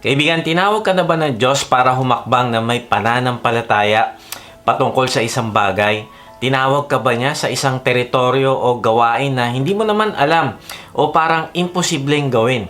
Kaibigan, tinawag ka na ba ng Diyos para humakbang na may pananampalataya patungkol sa isang bagay? Tinawag ka ba niya sa isang teritoryo o gawain na hindi mo naman alam o parang imposibleng gawin?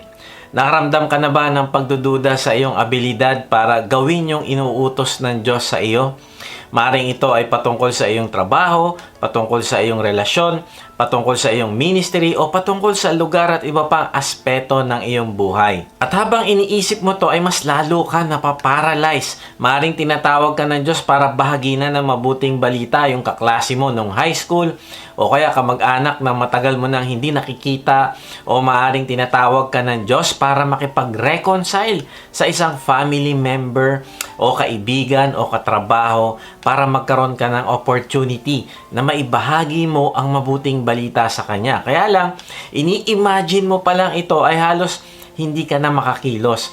Nakaramdam ka na ba ng pagdududa sa iyong abilidad para gawin yung inuutos ng Diyos sa iyo? Maring ito ay patungkol sa iyong trabaho, patungkol sa iyong relasyon, patungkol sa iyong ministry, o patungkol sa lugar at iba pang aspeto ng iyong buhay. At habang iniisip mo to ay mas lalo ka napaparalyze. Maring tinatawag ka ng Diyos para bahaginan ng mabuting balita yung kaklase mo nung high school, o kaya kamag-anak na matagal mo nang hindi nakikita, o maaring tinatawag ka ng Diyos para makipag-reconcile sa isang family member o kaibigan o katrabaho para magkaroon ka ng opportunity na maibahagi mo ang mabuting balita sa kanya. Kaya lang, ini-imagine mo pa lang ito ay halos hindi ka na makakilos.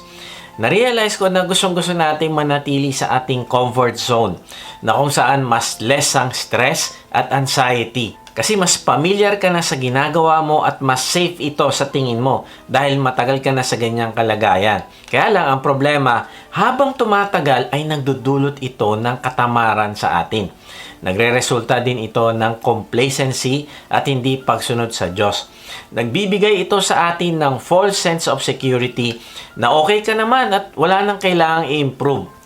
Na-realize ko na gustong-gusto nating manatili sa ating comfort zone na kung saan mas less ang stress at anxiety. Kasi mas familiar ka na sa ginagawa mo at mas safe ito sa tingin mo dahil matagal ka na sa ganyang kalagayan. Kaya lang ang problema, habang tumatagal ay nagdudulot ito ng katamaran sa atin. Nagre-resulta din ito ng complacency at hindi pagsunod sa Diyos. Nagbibigay ito sa atin ng false sense of security na okay ka naman at wala nang kailangang i-improve.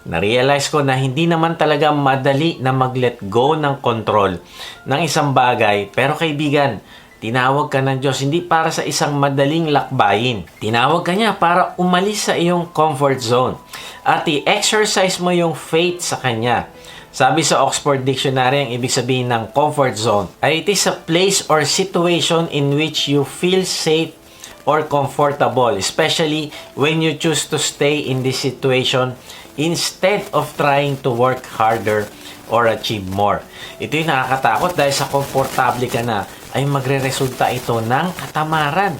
Na-realize ko na hindi naman talaga madali na mag-let go ng control ng isang bagay. Pero kaibigan, tinawag ka ng Diyos hindi para sa isang madaling lakbayin. Tinawag ka niya para umalis sa iyong comfort zone at i-exercise mo yung faith sa Kanya. Sabi sa Oxford Dictionary, ang ibig sabihin ng comfort zone ay it is a place or situation in which you feel safe or comfortable, especially when you choose to stay in this situation instead of trying to work harder or achieve more. Ito yung nakakatakot dahil sa komportable ka na ay magre-resulta ito ng katamaran.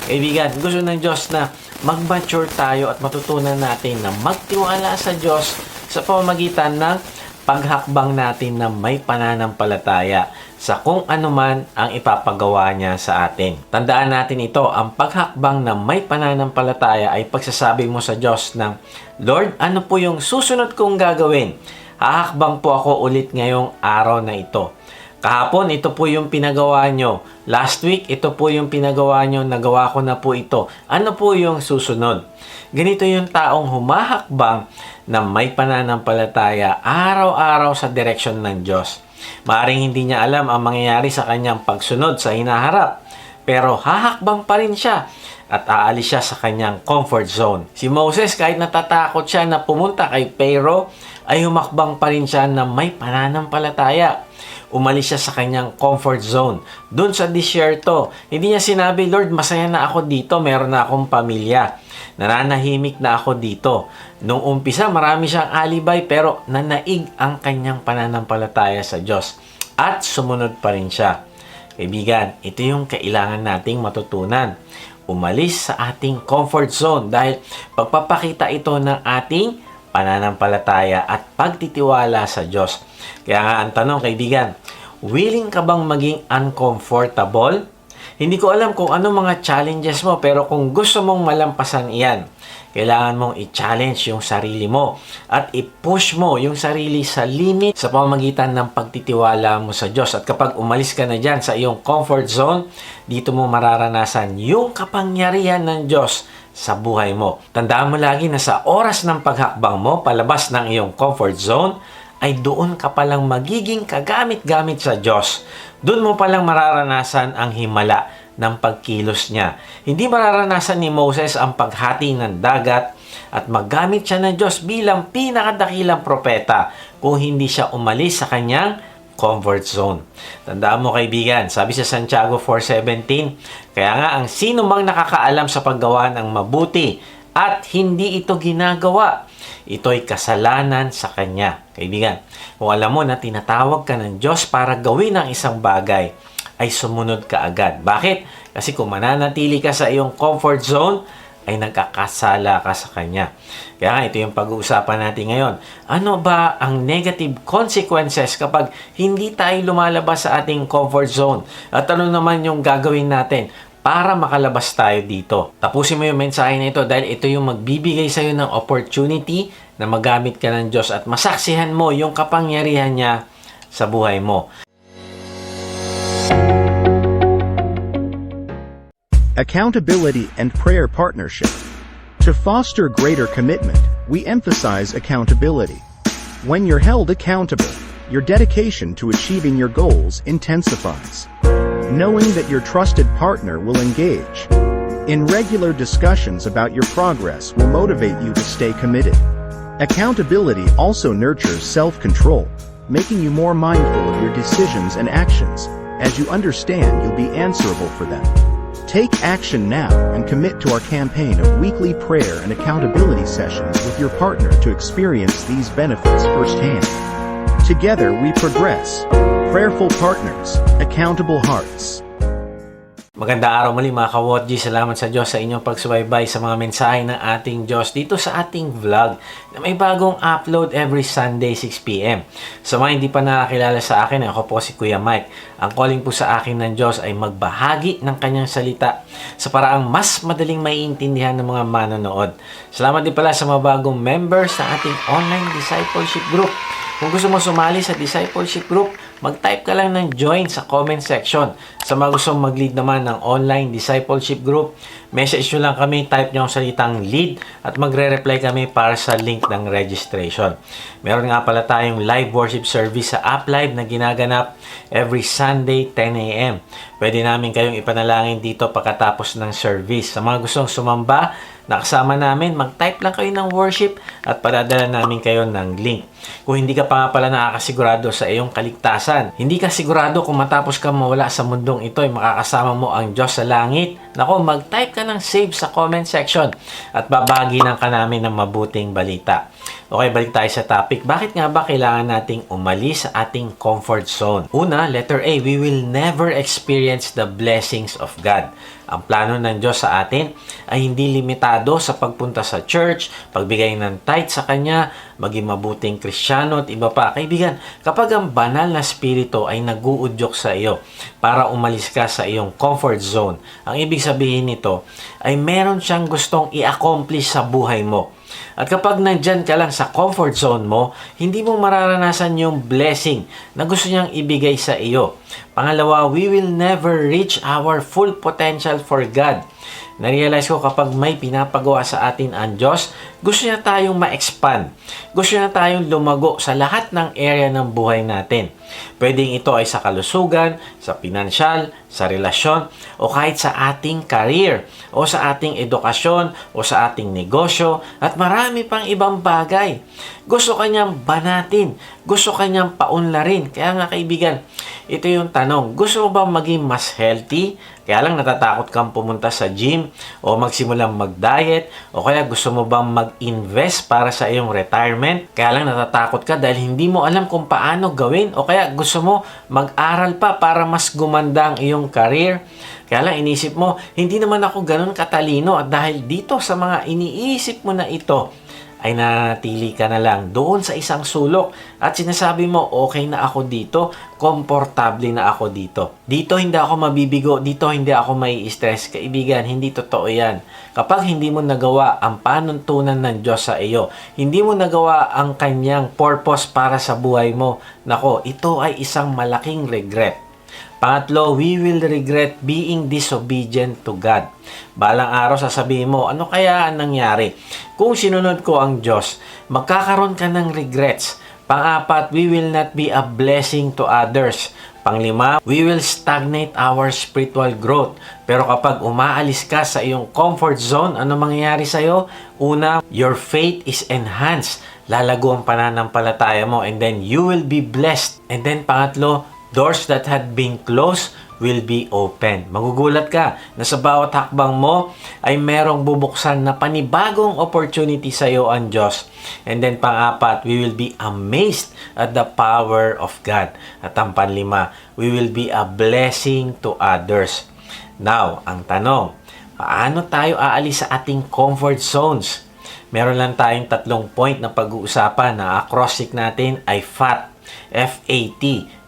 Kaibigan, gusto ng Diyos na mag-mature tayo at matutunan natin na magtiwala sa Diyos sa pamamagitan ng paghakbang natin na may pananampalataya sa kung ano man ang ipapagawa niya sa atin. Tandaan natin ito, ang paghakbang na may pananampalataya ay pagsasabi mo sa Diyos ng, Lord, ano po yung susunod kong gagawin? Hahakbang po ako ulit ngayong araw na ito. Kahapon, ito po yung pinagawa nyo. Last week, ito po yung pinagawa nyo. Nagawa ko na po ito. Ano po yung susunod? Ganito yung taong humahakbang na may pananampalataya araw-araw sa direksyon ng Diyos. Maaring hindi niya alam ang mangyayari sa kanyang pagsunod sa hinaharap, pero hahakbang pa rin siya at aalis siya sa kanyang comfort zone. Si Moses, kahit natatakot siya na pumunta kay Pharaoh, ay humakbang pa rin siya na may pananampalataya. Umalis siya sa kanyang comfort zone. Doon sa disyerto, hindi niya sinabi, Lord, masaya na ako dito, meron na akong pamilya. Nananahimik na ako dito. Nung umpisa, marami siyang alibay pero nanaig ang kanyang pananampalataya sa Diyos. At sumunod pa rin siya. Kaibigan, ito yung kailangan nating matutunan. Umalis sa ating comfort zone dahil pagpapakita ito ng ating pananampalataya at pagtitiwala sa Diyos. Kaya nga ang tanong, kaibigan, willing ka bang maging uncomfortable? Hindi ko alam kung ano mga challenges mo, pero kung gusto mong malampasan iyan, kailangan mong i-challenge yung sarili mo at i-push mo yung sarili sa limit sa pamamagitan ng pagtitiwala mo sa Diyos. At kapag umalis ka na dyan sa iyong comfort zone, dito mo mararanasan yung kapangyarihan ng Diyos sa buhay mo. Tandaan mo lagi na sa oras ng paghakbang mo, palabas ng iyong comfort zone, ay doon ka palang magiging kagamit-gamit sa Diyos. Doon mo palang mararanasan ang himala ng pagkilos niya. Hindi mararanasan ni Moses ang paghati ng dagat at maggamit siya ng Diyos bilang pinakadakilang propeta kung hindi siya umalis sa kanyang comfort zone. Tandaan mo kaibigan, sabi sa Santiago 4:17, kaya nga ang sino mang nakakaalam sa paggawa ng mabuti at hindi ito ginagawa, ito'y kasalanan sa kanya. Kaibigan, kung alam mo na tinatawag ka ng Diyos para gawin ang isang bagay, ay sumunod ka agad. Bakit? Kasi kung mananatili ka sa iyong comfort zone, ay nagkakasala ka sa Kanya. Kaya nga, ito yung pag-uusapan natin ngayon. Ano ba ang negative consequences kapag hindi tayo lumalabas sa ating comfort zone? At ano naman yung gagawin natin para makalabas tayo dito. Tapusin mo yung mensahe na ito dahil ito yung magbibigay sa'yo ng opportunity na magamit ka ng Diyos at masaksihan mo yung kapangyarihan niya sa buhay mo. Accountability and prayer partnership. To foster greater commitment, we emphasize accountability. When you're held accountable, your dedication to achieving your goals intensifies. Knowing that your trusted partner will engage in regular discussions about your progress will motivate you to stay committed. Accountability also nurtures self-control, making you more mindful of your decisions and actions, as you understand you'll be answerable for them. Take action now and commit to our campaign of weekly prayer and accountability sessions with your partner to experience these benefits firsthand. Together we progress. Prayerful partners, accountable hearts. Magandang araw muli mga ka-Wotji. Salamat sa Diyos sa inyong pagsubaybay sa mga mensahe ng ating Diyos dito sa ating vlog na may bagong upload every Sunday 6 p.m. Sa mga hindi pa nakakilala sa akin, ako po si Kuya Mike. Ang calling po sa akin ng Diyos ay magbahagi ng kanyang salita sa paraang mas madaling maiintindihan ng mga manonood. Salamat din pala sa mga bagong members sa ating online discipleship group. Kung gusto mo sumali sa discipleship group, mag-type ka lang ng join sa comment section. Sa mga gustong mag-lead naman ng online discipleship group, message nyo lang kami, type nyo ang salitang lead at magre-reply kami para sa link ng registration. Meron nga pala tayong live worship service sa App Live na ginaganap every Sunday 10 a.m. Pwede namin kayong ipanalangin dito pagkatapos ng service. Sa mga gustong sumamba, nakasama namin, mag-type lang kayo ng worship at padadala namin kayo ng link. Kung hindi ka pa nga pala nakakasigurado sa iyong kaligtasan, hindi ka sigurado kung matapos ka mawala sa mundong ito ay makakasama mo ang Diyos sa langit, nako, mag-type ka ng save sa comment section at babaginan ka namin ng mabuting balita. Okay, balik tayo sa topic. Bakit nga ba kailangan nating umalis sa ating comfort zone? Una, letter A, we will never experience the blessings of God. Ang plano ng Diyos sa atin ay hindi limitado sa pagpunta sa church, pagbigay ng tithe sa Kanya, maging mabuting Kristiyano at iba pa. Kaibigan, kapag ang banal na spirito ay nag-uudyok sa iyo para umalis ka sa iyong comfort zone, ang ibig sabihin nito ay meron siyang gustong i-accomplish sa buhay mo. At kapag nandyan ka lang sa comfort zone mo, hindi mo mararanasan yung blessing na gusto niyang ibigay sa iyo. Pangalawa, we will never reach our full potential for God. Narealize ko kapag may pinapagawa sa atin ang Diyos, gusto niya tayong ma-expand. Gusto niya tayong lumago sa lahat ng area ng buhay natin. Pwedeng ito ay sa kalusugan, sa pinansyal, sa relasyon, o kahit sa ating career, o sa ating edukasyon, o sa ating negosyo, at marami pang ibang bagay. Gusto kanyang banatin, gusto kanyang paunlarin. Kaya nga kaibigan, ito yung tanong, gusto mo ba maging mas healthy? Kaya lang natatakot kang pumunta sa gym o magsimulang mag-diet o kaya gusto mo bang mag-invest para sa iyong retirement? Kaya lang natatakot ka dahil hindi mo alam kung paano gawin o kaya gusto mo mag-aral pa para mas gumanda ang iyong career? Kaya lang inisip mo, hindi naman ako ganun katalino at dahil dito sa mga iniisip mo na ito, ay nanatili ka na lang doon sa isang sulok at sinasabi mo, okay na ako dito, komportable na ako dito. Dito hindi ako mabibigo, dito hindi ako mai-stress. Kaibigan, hindi totoo yan. Kapag hindi mo nagawa ang panuntunan ng Diyos sa iyo, hindi mo nagawa ang kanyang purpose para sa buhay mo, nako, ito ay isang malaking regret. Pangatlo, we will regret being disobedient to God. Balang araw sasabihin mo, ano kaya ang nangyari? Kung sinunod ko ang Diyos, magkakaroon ka ng regrets. Pang-apat, we will not be a blessing to others. Panglima, we will stagnate our spiritual growth. Pero kapag umaalis ka sa iyong comfort zone, ano mangyayari sa iyo? Una, your faith is enhanced. Lalago ang pananampalataya mo and then you will be blessed. And then pangatlo, doors that had been closed will be open. Magugulat ka na sa bawat hakbang mo ay merong bubuksan na panibagong opportunity sa iyo ang Diyos. And then pang-apat, we will be amazed at the power of God. At ang panlima, we will be a blessing to others. Now, ang tanong, paano tayo aalis sa ating comfort zones? Meron lang tayong 3 point na pag-uusapan na acrostic natin ay FAT. F-A-T.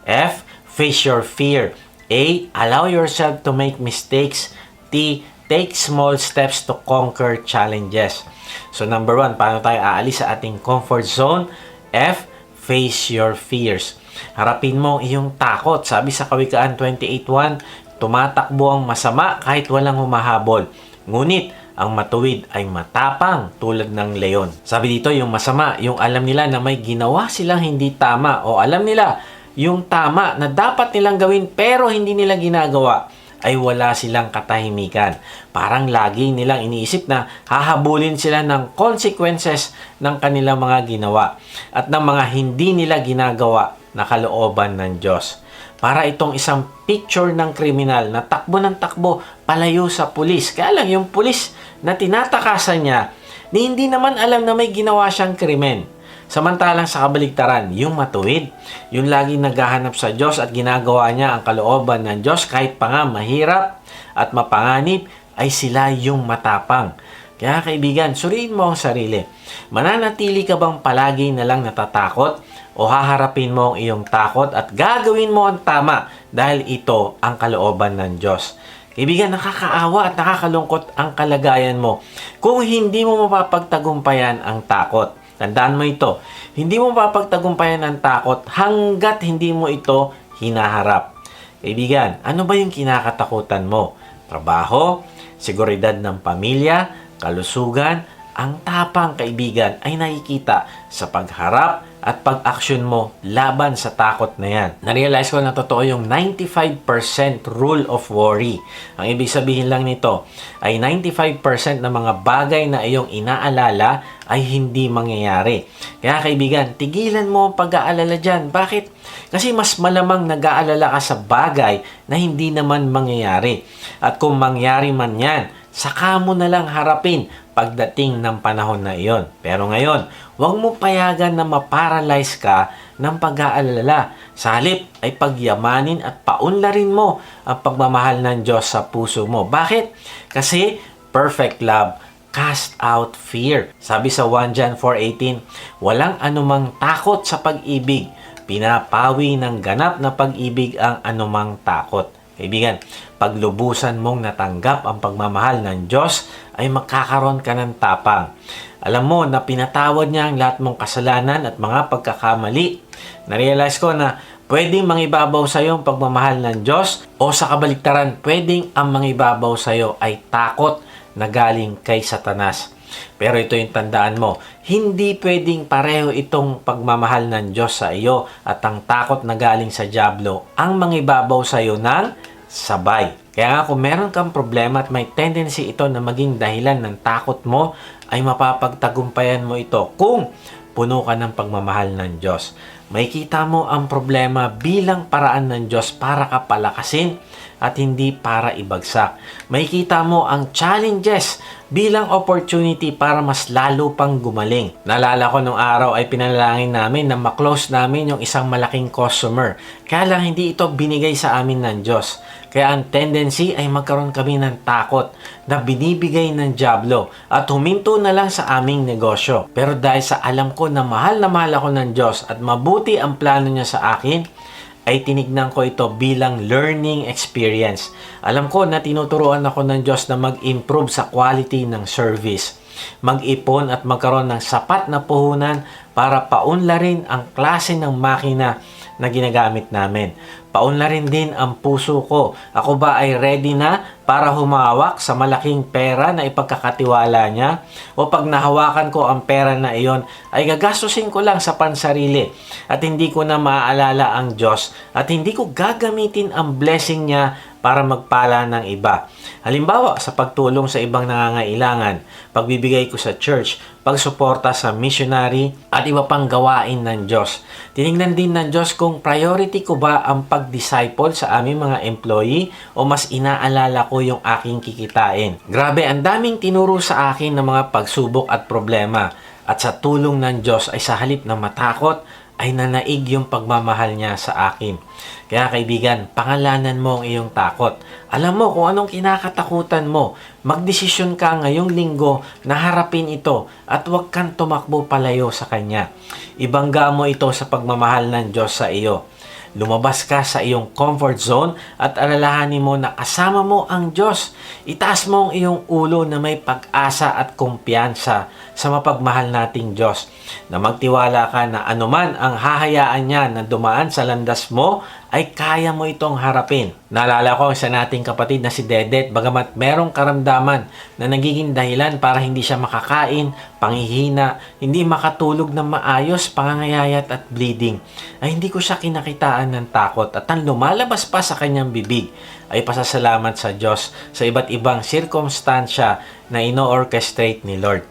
F, face your fear. A, allow yourself to make mistakes. T. Take small steps to conquer challenges. So number 1, paano tayo aalis sa ating comfort zone? F. Face your fears. Harapin mo iyong takot. Sabi sa Kawikaan 28:1, tumatakbo ang masama kahit walang humahabol. Ngunit ang matuwid ay matapang tulad ng leon. Sabi dito, yung masama, yung alam nila na may ginawa silang hindi tama o alam nila yung tama na dapat nilang gawin pero hindi nila ginagawa, ay wala silang katahimikan. Parang lagi nilang iniisip na hahabulin sila ng consequences ng kanilang mga ginawa at ng mga hindi nila ginagawa na kalooban ng Diyos. Para itong isang picture ng kriminal na takbo ng takbo palayo sa pulis. Kaya lang yung pulis na tinatakasan niya, hindi naman alam na may ginawa siyang krimen. Samantalang sa kabaligtaran, yung matuwid, yung laging naghahanap sa Diyos at ginagawa niya ang kalooban ng Diyos kahit pa nga mahirap at mapanganib, ay sila yung matapang. Kaya kaibigan, suriin mo ang sarili. Mananatili ka bang palagi na lang natatakot o haharapin mo ang iyong takot at gagawin mo ang tama dahil ito ang kalooban ng Diyos? Kaibigan, nakakaawa at nakakalungkot ang kalagayan mo kung hindi mo mapapagtagumpayan ang takot. Tandaan mo ito, hindi mo mapapagtagumpayan ang takot hanggat hindi mo ito hinaharap. Kaibigan, ano ba yung kinakatakutan mo? Trabaho, seguridad ng pamilya, kalusugan. Ang tapang, kaibigan, ay nakikita sa pagharap at pag-aksyon mo laban sa takot na yan. Narealize ko na totoo yung 95% rule of worry. Ang ibig sabihin lang nito ay 95% ng mga bagay na iyong inaalala ay hindi mangyayari. Kaya kaibigan, tigilan mo ang pag-aalala dyan. Bakit? Kasi mas malamang nag-aalala ka sa bagay na hindi naman mangyayari. At kung mangyari man yan, saka mo na lang harapin pagdating ng panahon na iyon. Pero ngayon, huwag mo payagan na maparalyze ka ng pag-aalala. Sa halip ay pagyamanin at paunlarin mo ang pagmamahal ng Diyos sa puso mo. Bakit? Kasi perfect love cast out fear. Sabi sa 1 John 4:18, walang anumang takot sa pag-ibig. Pinapawi ng ganap na pag-ibig ang anumang takot. Kaibigan, paglubusan mong natanggap ang pagmamahal ng Diyos, ay magkakaroon ka ng tapang. Alam mo na pinatawad niya ang lahat mong kasalanan at mga pagkakamali. Narealize ko na pwedeng mangibabaw sa iyo ang pagmamahal ng Diyos o sa kabaligtaran, pwedeng ang mangibabaw sa iyo ay takot na galing kay Satanas. Pero ito yung tandaan mo, hindi pwedeng pareho itong pagmamahal ng Diyos sa iyo at ang takot na galing sa dyablo ang mangibabaw sa iyo ng sabay. Kaya nga kung meron kang problema at may tendency ito na maging dahilan ng takot mo, ay mapapagtagumpayan mo ito kung puno ka ng pagmamahal ng Diyos. Makikita mo ang problema bilang paraan ng Diyos para ka palakasin at hindi para ibagsak. Makikita mo ang challenges bilang opportunity para mas lalo pang gumaling. Naalala ko nung araw ay pinalangin namin na maklose namin yung isang malaking customer. Kaya lang hindi ito binigay sa amin ng Diyos. Kaya ang tendency ay magkaroon kami ng takot na binibigay ng dyablo at huminto na lang sa aming negosyo. Pero dahil sa alam ko na mahal ako ng Diyos at mabuti ang plano niya sa akin, ay tinignan ko ito bilang learning experience. Alam ko na tinuturuan ako ng Diyos na mag-improve sa quality ng service, mag-ipon at magkaroon ng sapat na puhunan para paunlarin ang klase ng makina na ginagamit namin. Paunlarin din ang puso ko. Ako ba ay ready na para humawak sa malaking pera na ipagkakatiwala niya? O pag nahawakan ko ang pera na iyon, ay gagastusin ko lang sa pansarili at hindi ko na maaalala ang Diyos at hindi ko gagamitin ang blessing niya para magpala ng iba. Halimbawa, sa pagtulong sa ibang nangangailangan, pagbibigay ko sa church, pagsuporta sa missionary, at iba pang gawain ng Diyos. Tinignan din ng Diyos kung priority ko ba ang pag-disciple sa aming mga employee o mas inaalala ko yung aking kikitain. Grabe, ang daming tinuro sa akin ng mga pagsubok at problema. At sa tulong ng Diyos ay sa halip na matakot, ay nanaig yung pagmamahal niya sa akin. Kaya kaibigan, pangalanan mo ang iyong takot. Alam mo kung anong kinakatakutan mo. Magdesisyon ka ngayong linggo na harapin ito at huwag kang tumakbo palayo sa Kanya. Ibangga mo ito sa pagmamahal ng Diyos sa iyo. Lumabas ka sa iyong comfort zone at alalahanin mo na kasama mo ang Diyos. Itaas mo ang iyong ulo na may pag-asa at kumpiyansa sa mapagmahal nating Diyos. Na magtiwala ka na anuman ang hahayaan niya na dumaan sa landas mo, ay kaya mo itong harapin. Naalala ko sa nating kapatid na si Dedet, bagamat merong karamdaman na nagiging dahilan para hindi siya makakain, panghihina, hindi makatulog ng maayos, pangangayayat at bleeding, ay hindi ko siya kinakitaan ng takot at ang lumalabas pa sa kanyang bibig ay pasasalamat sa Diyos sa iba't ibang sirkumstansya na ino-orchestrate ni Lord.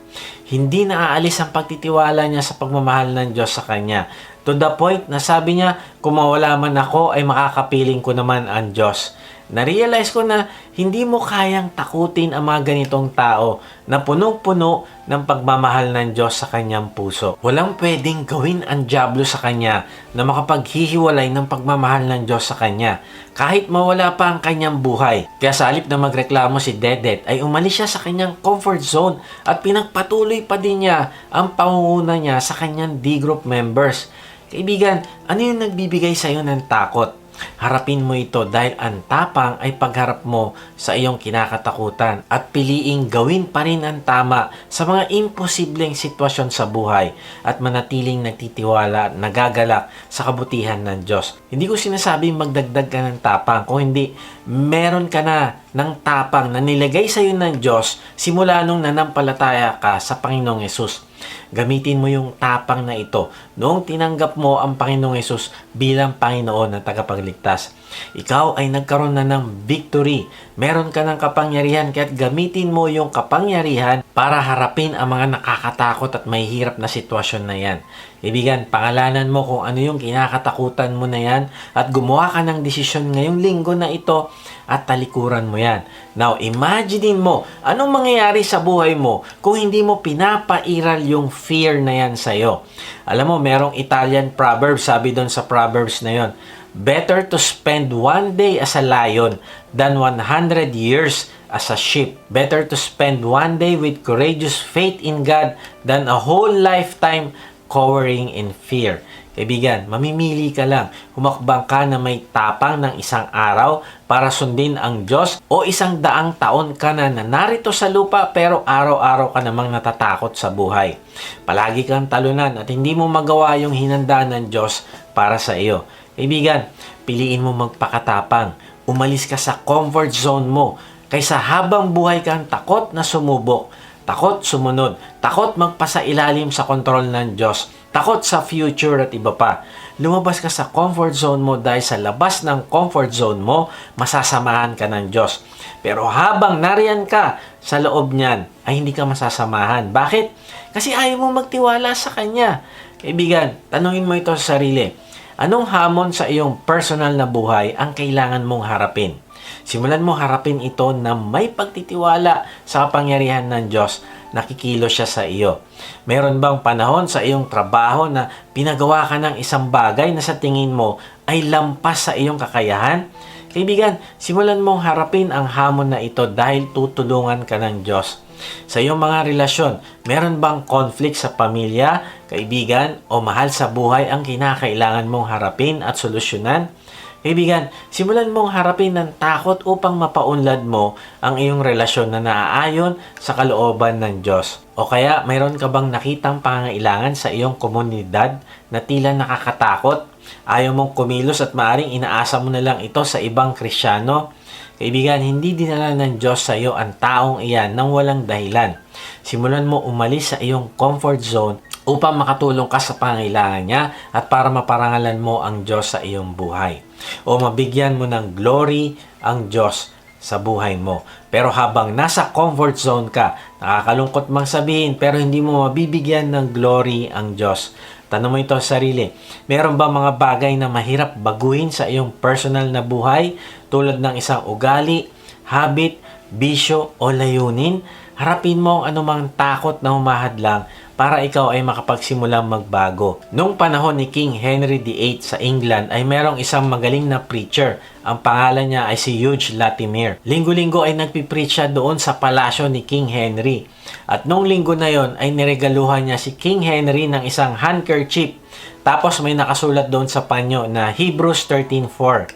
Hindi naaalis ang pagtitiwala niya sa pagmamahal ng Diyos sa kanya. To the point na sabi niya, kung mawala man ako ay makakapiling ko naman ang Diyos. Na-realize ko na hindi mo kayang takutin ang mga ganitong tao na punong-puno ng pagmamahal ng Diyos sa kanyang puso. Walang pwedeng gawin ang dyablo sa kanya na makapaghihiwalay ng pagmamahal ng Diyos sa kanya kahit mawala pa ang kanyang buhay. Kaya sa halip na magreklamo si Dedet ay umalis siya sa kanyang comfort zone at pinagpatuloy pa din niya ang pangunguna niya sa kanyang D-group members. Kaibigan, ano yung nagbibigay sa iyo ng takot? Harapin mo ito dahil ang tapang ay pagharap mo sa iyong kinakatakutan at piliing gawin pa rin ang tama sa mga imposibleng sitwasyon sa buhay at manatiling nagtitiwala at nagagalak sa kabutihan ng Diyos. Hindi ko sinasabing magdagdag ka ng tapang, kung hindi, meron ka na ng tapang na nilagay sa iyo ng Diyos simula nung nanampalataya ka sa Panginoong Yesus. Gamitin mo yung tapang na ito noong tinanggap mo ang Panginoong Yesus bilang Panginoon at tagapagligtas. Ikaw ay nagkaroon na ng victory. Meron ka ng kapangyarihan, kaya't gamitin mo yung kapangyarihan para harapin ang mga nakakatakot at mahihirap na sitwasyon na yan. Ibigan, pangalanan mo kung ano yung kinakatakutan mo na yan at gumawa ka ng desisyon ngayong linggo na ito at talikuran mo yan. Now, imaginein mo anong mangyayari sa buhay mo kung hindi mo pinapairal yung fear na yan sa'yo. Alam mo, merong Italian proverb, sabi doon sa Proverbs na yon, better to spend one day as a lion than 100 years as a sheep. Better to spend one day with courageous faith in God than a whole lifetime cowering in fear. Kaibigan, mamimili ka lang. Humakbang ka na may tapang ng isang araw para sundin ang Diyos o 100 taon ka na narito sa lupa pero araw-araw ka namang natatakot sa buhay. Palagi kang talunan at hindi mo magawa yung hinanda ng Diyos para sa iyo. Kaibigan, piliin mo magpakatapang. Umalis ka sa comfort zone mo kaysa habang buhay kang takot na sumubok, takot sumunod, takot magpasailalim sa kontrol ng Diyos, takot sa future at iba pa. Lumabas ka sa comfort zone mo dahil sa labas ng comfort zone mo, masasamahan ka ng Diyos. Pero habang nariyan ka sa loob niyan, ay hindi ka masasamahan. Bakit? Kasi ayaw mo magtiwala sa Kanya. Kaibigan, tanungin mo ito sa sarili. Anong hamon sa iyong personal na buhay ang kailangan mong harapin? Simulan mo harapin ito na may pagtitiwala sa kapangyarihan ng Diyos. Nakikilos siya sa iyo. Meron bang panahon sa iyong trabaho na pinagawa ka ng isang bagay na sa tingin mo ay lampas sa iyong kakayahan? Kaibigan, simulan mong harapin ang hamon na ito dahil tutulungan ka ng Diyos. Sa iyong mga relasyon, meron bang conflict sa pamilya, kaibigan, o mahal sa buhay ang kinakailangan mong harapin at solusyonan? Kaibigan, simulan mong harapin ng takot upang mapaunlad mo ang iyong relasyon na naaayon sa kalooban ng Diyos. O kaya, mayroon ka bang nakitang pangangailangan sa iyong komunidad na tila nakakatakot? Ayaw mong kumilos at maaring inaasa mo na lang ito sa ibang Kristiyano? Kaibigan, hindi dinala ng Diyos sa iyo ang taong iyan nang walang dahilan. Simulan mo umalis sa iyong comfort zone upang makatulong ka sa pangangailangan niya at para maparangalan mo ang Diyos sa iyong buhay. O mabigyan mo ng glory ang Diyos sa buhay mo. Pero habang nasa comfort zone ka, nakakalungkot mang sabihin pero hindi mo mabibigyan ng glory ang Diyos. Tanong mo ito sa sarili, meron ba mga bagay na mahirap baguhin sa iyong personal na buhay tulad ng isang ugali, habit, bisyo o layunin? Harapin mo ang anumang takot na humahadlang para ikaw ay makapagsimulang magbago. Noong panahon ni King Henry VIII sa England ay merong isang magaling na preacher. Ang pangalan niya ay si Hugh Latimer. Linggo-linggo ay nagpipreach siya doon sa palasyo ni King Henry. At noong linggo na yon ay niregaluhan niya si King Henry ng isang handkerchief. Tapos may nakasulat doon sa panyo na Hebrews 13:4.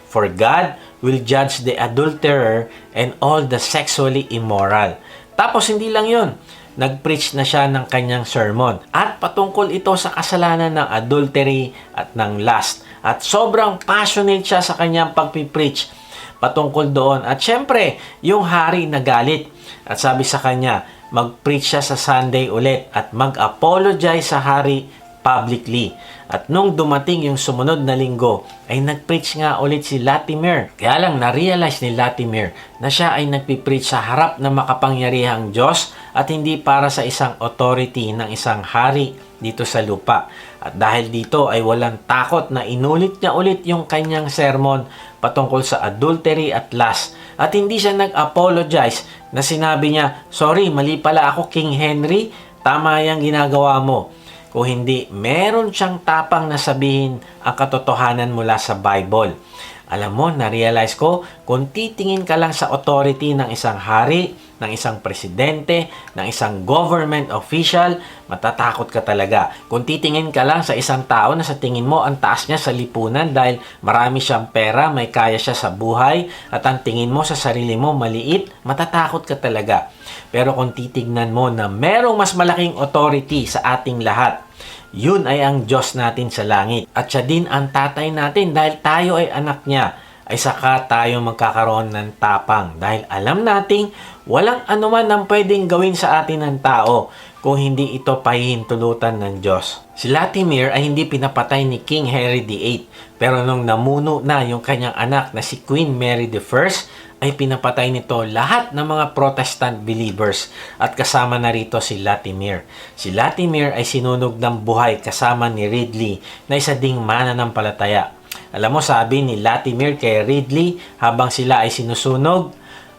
For God will judge the adulterer and all the sexually immoral. Tapos hindi lang yon. Nag-preach na siya ng kanyang sermon. At patungkol ito sa kasalanan ng adultery at ng lust. At sobrang passionate siya sa kanyang pagpipreach patungkol doon. At syempre, yung hari nagalit. At sabi sa kanya, mag-preach siya sa Sunday ulit at mag-apologize sa hari publicly. At nung dumating yung sumunod na linggo, ay nag-preach nga ulit si Latimer. Kaya lang na-realize ni Latimer na siya ay nagpipreach sa harap ng makapangyarihang Diyos at hindi para sa isang authority ng isang hari dito sa lupa. At dahil dito ay walang takot na inulit niya ulit yung kanyang sermon patungkol sa adultery at lust. At hindi siya nag-apologize na sinabi niya, sorry, mali pala ako King Henry, tama yung ginagawa mo. Kung hindi, meron siyang tapang na sabihin ang katotohanan mula sa Bible. Alam mo, na-realize ko, kung titingin ka lang sa authority ng isang hari, ng isang presidente, ng isang government official, matatakot ka talaga. Kung titingin ka lang sa isang tao na sa tingin mo ang taas niya sa lipunan dahil marami siyang pera, may kaya siya sa buhay, at ang tingin mo sa sarili mo maliit, matatakot ka talaga. Pero kung titignan mo na merong mas malaking authority sa ating lahat, yun ay ang Diyos natin sa langit. At siya din ang tatay natin dahil tayo ay anak niya. Ay saka tayo magkakaroon ng tapang. Dahil alam nating walang anuman ang pwedeng gawin sa atin ng tao kung hindi ito pahihintulutan ng Diyos. Si Latimer ay hindi pinapatay ni King Henry VIII. Pero nung namuno na yung kanyang anak na si Queen Mary I, ay pinapatay nito lahat ng mga Protestant believers at kasama na rito si Latimer. Si Latimer ay sinunog ng buhay kasama ni Ridley na isa ding mananampalataya. Alam mo, sabi ni Latimer kay Ridley habang sila ay sinusunog,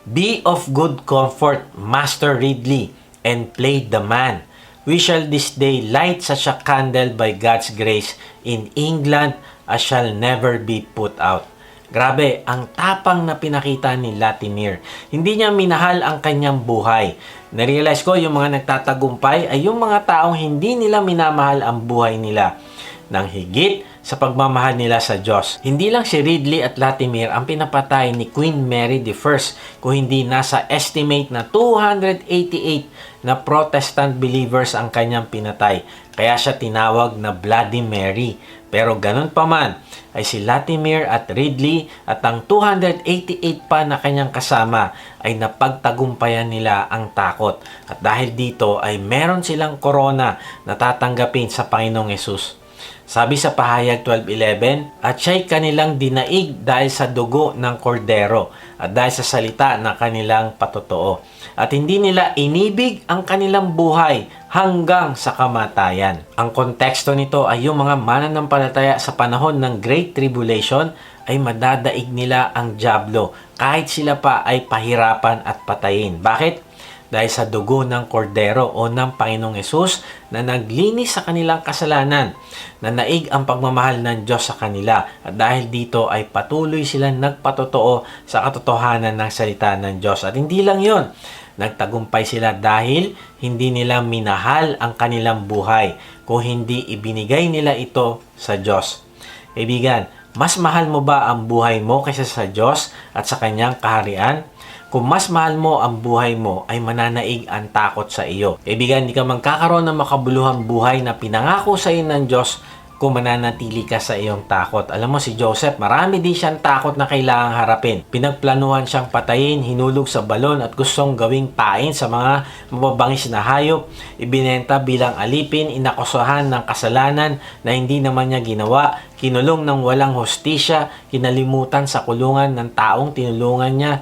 "Be of good comfort, Master Ridley, and play the man. We shall this day light such a candle by God's grace in England as shall never be put out." Grabe, ang tapang na pinakita ni Latimer. Hindi niya minahal ang kanyang buhay. Narealize ko yung mga nagtatagumpay ay yung mga taong hindi nila minamahal ang buhay nila nang higit sa pagmamahal nila sa Diyos. Hindi lang si Ridley at Latimer ang pinapatay ni Queen Mary I, kung hindi nasa estimate na 288 na Protestant believers ang kanyang pinatay. Kaya siya tinawag na Bloody Mary. Pero ganun pa man, ay si Latimer at Ridley at ang 288 pa na kanyang kasama ay napagtagumpayan nila ang takot. At dahil dito ay meron silang korona na tatanggapin sa Panginoong Hesus. Sabi sa Pahayag 12:11, at siya'y kanilang dinaig dahil sa dugo ng kordero at dahil sa salita na kanilang patotoo. At hindi nila inibig ang kanilang buhay hanggang sa kamatayan. Ang konteksto nito ay yung mga mananampalataya sa panahon ng Great Tribulation ay madadaig nila ang dyablo kahit sila pa ay pahirapan at patayin. Bakit? Dahil sa dugo ng kordero o ng Panginoong Hesus na naglinis sa kanilang kasalanan, na naig ang pagmamahal ng Diyos sa kanila. At dahil dito ay patuloy silang nagpatotoo sa katotohanan ng salita ng Diyos. At hindi lang yon, nagtagumpay sila dahil hindi nila minahal ang kanilang buhay kung hindi ibinigay nila ito sa Diyos. Kaibigan, mas mahal mo ba ang buhay mo kaysa sa Diyos at sa kanyang kaharian? Kung mas mahal mo ang buhay mo, ay mananaig ang takot sa iyo. Kaibigan, hindi ka magkakaroon ng makabuluhang buhay na pinangako sa iyo ng Diyos kung mananatili ka sa iyong takot. Alam mo si Joseph, marami din siyang takot na kailangang harapin. Pinagplanuhan siyang patayin, hinulog sa balon at gustong gawing pain sa mga mababangis na hayop. Ibinenta bilang alipin, inakusahan ng kasalanan na hindi naman niya ginawa. Kinulong ng walang hustisya, kinalimutan sa kulungan ng taong tinulungan niya.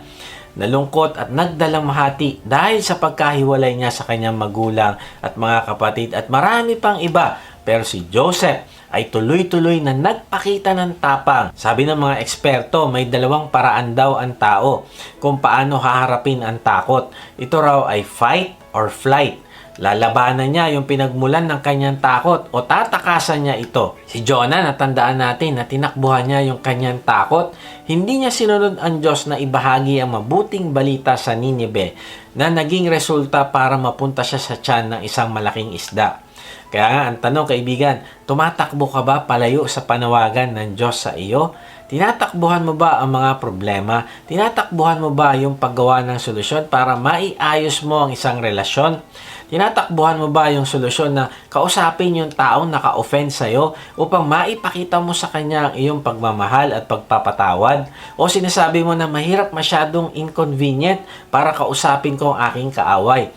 Nalungkot at nagdalamhati dahil sa pagkahiwalay niya sa kanyang magulang at mga kapatid at marami pang iba. Pero si Joseph ay tuloy-tuloy na nagpakita ng tapang. Sabi ng mga eksperto, may dalawang paraan daw ang tao kung paano haharapin ang takot. Ito raw ay fight or flight. Lalabanan niya yung pinagmulan ng kanyang takot o tatakasan niya ito. Si Jonah, natandaan natin na tinakbuhan niya yung kanyang takot. Hindi niya sinunod ang Diyos na ibahagi ang mabuting balita sa Ninive na naging resulta para mapunta siya sa tiyan ng isang malaking isda. Kaya nga, ang tanong kaibigan, tumatakbo ka ba palayo sa panawagan ng Diyos sa iyo? Tinatakbuhan mo ba ang mga problema? Tinatakbuhan mo ba yung paggawa ng solusyon para maiayos mo ang isang relasyon? Tinatakbuhan mo ba yung solusyon na kausapin yung taong naka-offend sa'yo upang maipakita mo sa kanya ang iyong pagmamahal at pagpapatawad? O sinasabi mo na mahirap masyadong inconvenient para kausapin ko ang aking kaaway?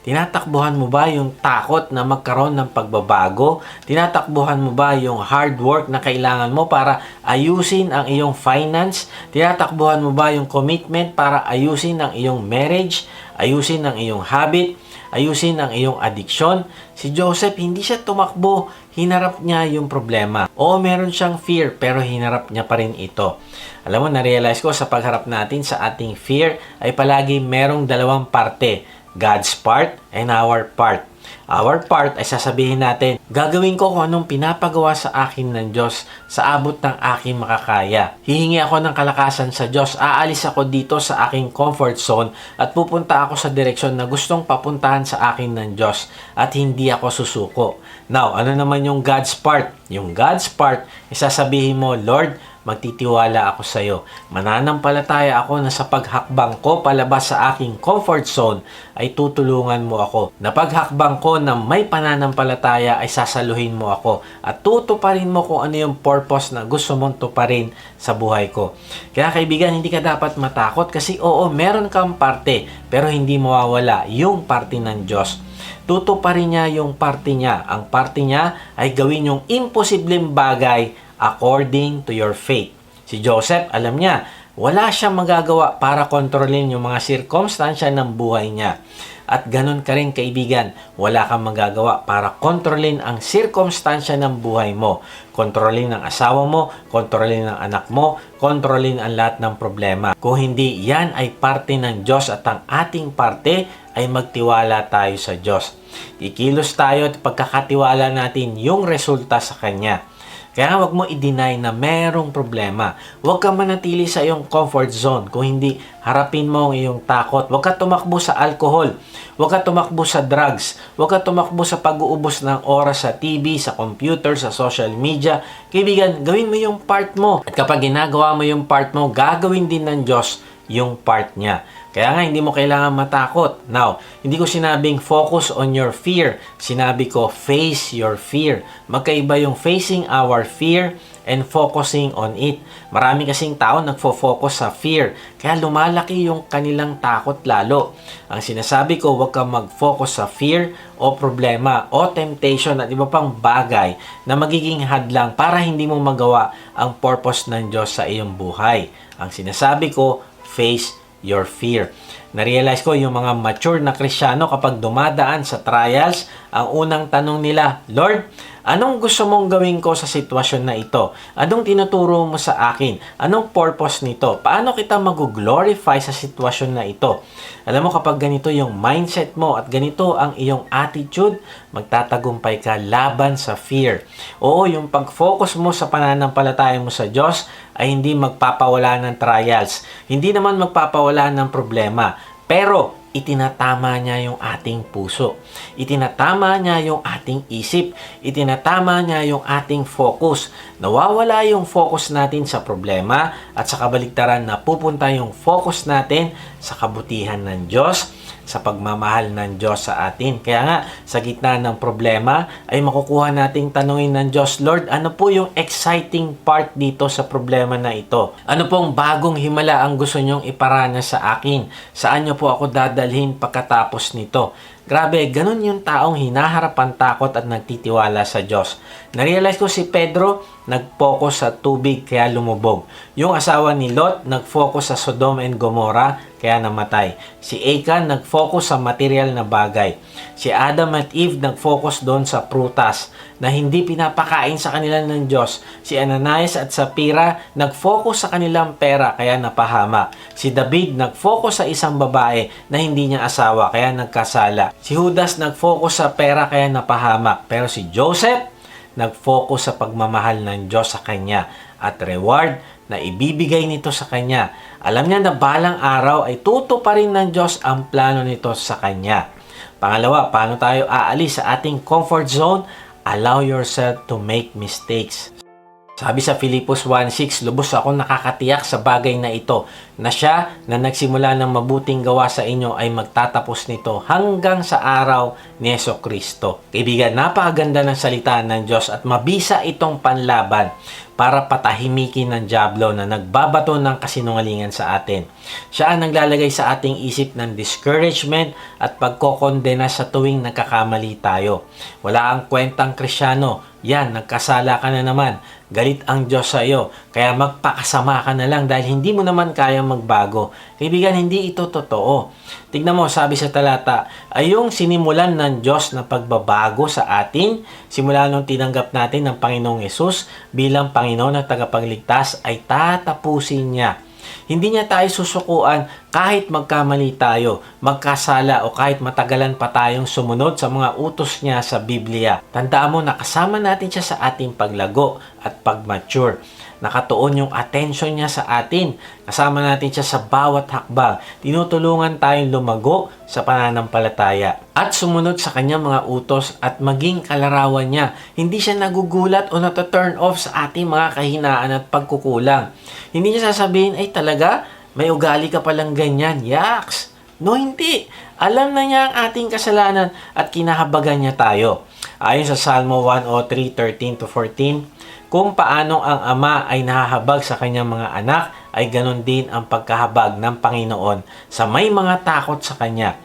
Tinatakbuhan mo ba yung takot na magkaroon ng pagbabago? Tinatakbuhan mo ba yung hard work na kailangan mo para ayusin ang iyong finance? Tinatakbuhan mo ba yung commitment para ayusin ang iyong marriage? Ayusin ang iyong habit? Ayusin ang iyong addiction? Si Joseph, hindi siya tumakbo. Hinarap niya yung problema. Oo, meron siyang fear, pero hinarap niya pa rin ito. Alam mo, na-realize ko sa pagharap natin sa ating fear ay palagi merong dalawang parte. God's part and our part. Our part ay sasabihin natin, gagawin ko kung anong pinapagawa sa akin ng Diyos sa abot ng aking makakaya. Hihingi ako ng kalakasan sa Diyos. Aalis ako dito sa aking comfort zone at pupunta ako sa direksyon na gustong papuntahan sa akin ng Diyos at hindi ako susuko. Now, ano naman yung God's part? Yung God's part, isasabihin mo, Lord, magtitiwala ako sa iyo. Mananampalataya ako na sa paghakbang ko palabas sa aking comfort zone ay tutulungan mo ako. Na paghakbang ko na may pananampalataya ay sasaluhin mo ako at tutuparin mo kung ano yung purpose na gusto mong tuparin sa buhay ko. Kaya kaibigan, hindi ka dapat matakot kasi oo, meron kang parte pero hindi mawawala yung parte ng Diyos. Tutuparin niya yung parte niya. Ang parte niya ay gawin yung imposibleng bagay according to your faith. Si Joseph, alam niya, wala siyang magagawa para kontrolin yung mga sirkumstansya ng buhay niya. At ganun ka rin kaibigan, wala kang magagawa para kontrolin ang sirkumstansya ng buhay mo. Kontrolin ang asawa mo, kontrolin ang anak mo, kontrolin ang lahat ng problema. Kung hindi, yan ay parte ng Diyos at ang ating parte ay magtiwala tayo sa Diyos. Ikilos tayo at pagkakatiwala natin yung resulta sa Kanya. Kaya wag mo i-deny na merong problema. Huwag ka manatili sa iyong comfort zone. Kung hindi, harapin mo ang iyong takot. Huwag ka tumakbo sa alcohol. Huwag ka tumakbo sa drugs. Huwag ka tumakbo sa pag-uubos ng oras sa TV, sa computer, sa social media. Kaibigan, gawin mo yung part mo. At kapag ginagawa mo yung part mo, gagawin din ng Diyos yung part niya. Kaya nga, hindi mo kailangan matakot. Now, hindi ko sinabing focus on your fear. Sinabi ko, face your fear. Magkaiba yung facing our fear and focusing on it. Marami kasing tao nagfo-focus sa fear. Kaya lumalaki yung kanilang takot lalo. Ang sinasabi ko, huwag kang mag-focus sa fear o problema o temptation at iba pang bagay na magiging hadlang para hindi mo magawa ang purpose ng Diyos sa iyong buhay. Ang sinasabi ko, face your fear. Na-realize ko yung mga mature na Kristiyano kapag dumadaan sa trials, ang unang tanong nila, Lord, anong gusto mong gawin ko sa sitwasyon na ito? Anong tinuturo mo sa akin? Anong purpose nito? Paano kita mag-glorify sa sitwasyon na ito? Alam mo, kapag ganito yung mindset mo at ganito ang iyong attitude, magtatagumpay ka laban sa fear. Oo, yung pag-focus mo sa pananampalataya mo sa Diyos ay hindi magpapawala ng trials. Hindi naman magpapawala ng problema. Pero, itinatama niya yung ating puso. Itinatama niya yung ating isip. Itinatama niya yung ating focus. Nawawala yung focus natin sa problema at sa kabaligtaran na pupunta yung focus natin sa kabutihan ng Diyos, sa pagmamahal ng Diyos sa atin. Kaya nga, sa gitna ng problema, ay makukuha nating tanungin ng Diyos, Lord, ano po yung exciting part dito sa problema na ito? Ano pong bagong himala ang gusto nyong iparanas sa akin? Saan nyo po ako dadalhin pagkatapos nito? Grabe, ganun yung taong hinaharap ang takot at nagtitiwala sa Diyos. Narealize ko si Pedro, nag-focus sa tubig kaya lumubog. Yung asawa ni Lot, nag-focus sa Sodom and Gomorrah kaya namatay. Si Achan, nag-focus sa material na bagay. Si Adam at Eve, nag-focus doon sa prutas na hindi pinapakain sa kanila ng Diyos. Si Ananias at Sapphira, nag-focus sa kanilang pera kaya napahamak. Si David, nag-focus sa isang babae na hindi niya asawa kaya nagkasala. Si Judas, nag-focus sa pera kaya napahamak. Pero si Joseph, nag-focus sa pagmamahal ng Diyos sa kanya at reward na ibibigay nito sa kanya. Alam niya na balang araw ay tutuparin ng Diyos ang plano nito sa kanya. Pangalawa, paano tayo aalis sa ating comfort zone? Allow yourself to make mistakes. Sabi sa Filipos 1:6, lubos ako nakakatiyak sa bagay na ito, na siya na nagsimula ng mabuting gawa sa inyo ay magtatapos nito hanggang sa araw ni Jesucristo. Kaibigan, napakaganda ng salita ng Diyos at mabisa itong panlaban para patahimikin ng dyablo na nagbabato ng kasinungalingan sa atin. Siya ang naglalagay sa ating isip ng discouragement at pagkokondena sa tuwing nagkakamali tayo. Wala ang kwentang Kristyano, yan, nagkasala ka na naman. Galit ang Diyos sa iyo, kaya magpakasama ka na lang dahil hindi mo naman kaya magbago. Kaibigan, hindi ito totoo. Tignan mo, sabi sa talata, ay yung sinimulan ng Diyos na pagbabago sa atin, simula nung tinanggap natin ng Panginoong Yesus bilang Panginoon at tagapagligtas, ay tatapusin niya. Hindi niya tayo susukuan kahit magkamali tayo, magkasala o kahit matagalan pa tayong sumunod sa mga utos niya sa Biblia. Tandaan mo na kasama natin siya sa ating paglago at pagmature. Nakatuon yung attention niya sa atin. Kasama natin siya sa bawat hakbang. Tinutulungan tayong lumago sa pananampalataya at sumunod sa kanyang mga utos at maging kalarawan niya. Hindi siya nagugulat o nata-turn off sa ating mga kahinaan at pagkukulang. Hindi niya sasabihin, ay talaga, may ugali ka palang ganyan. Yaks! No, hindi. Alam na niya ang ating kasalanan at kinahabagan niya tayo. Ayon sa Salmo 103:13-14, kung paano ang ama ay nahahabag sa kanyang mga anak, ay ganon din ang pagkahabag ng Panginoon sa may mga takot sa Kanya.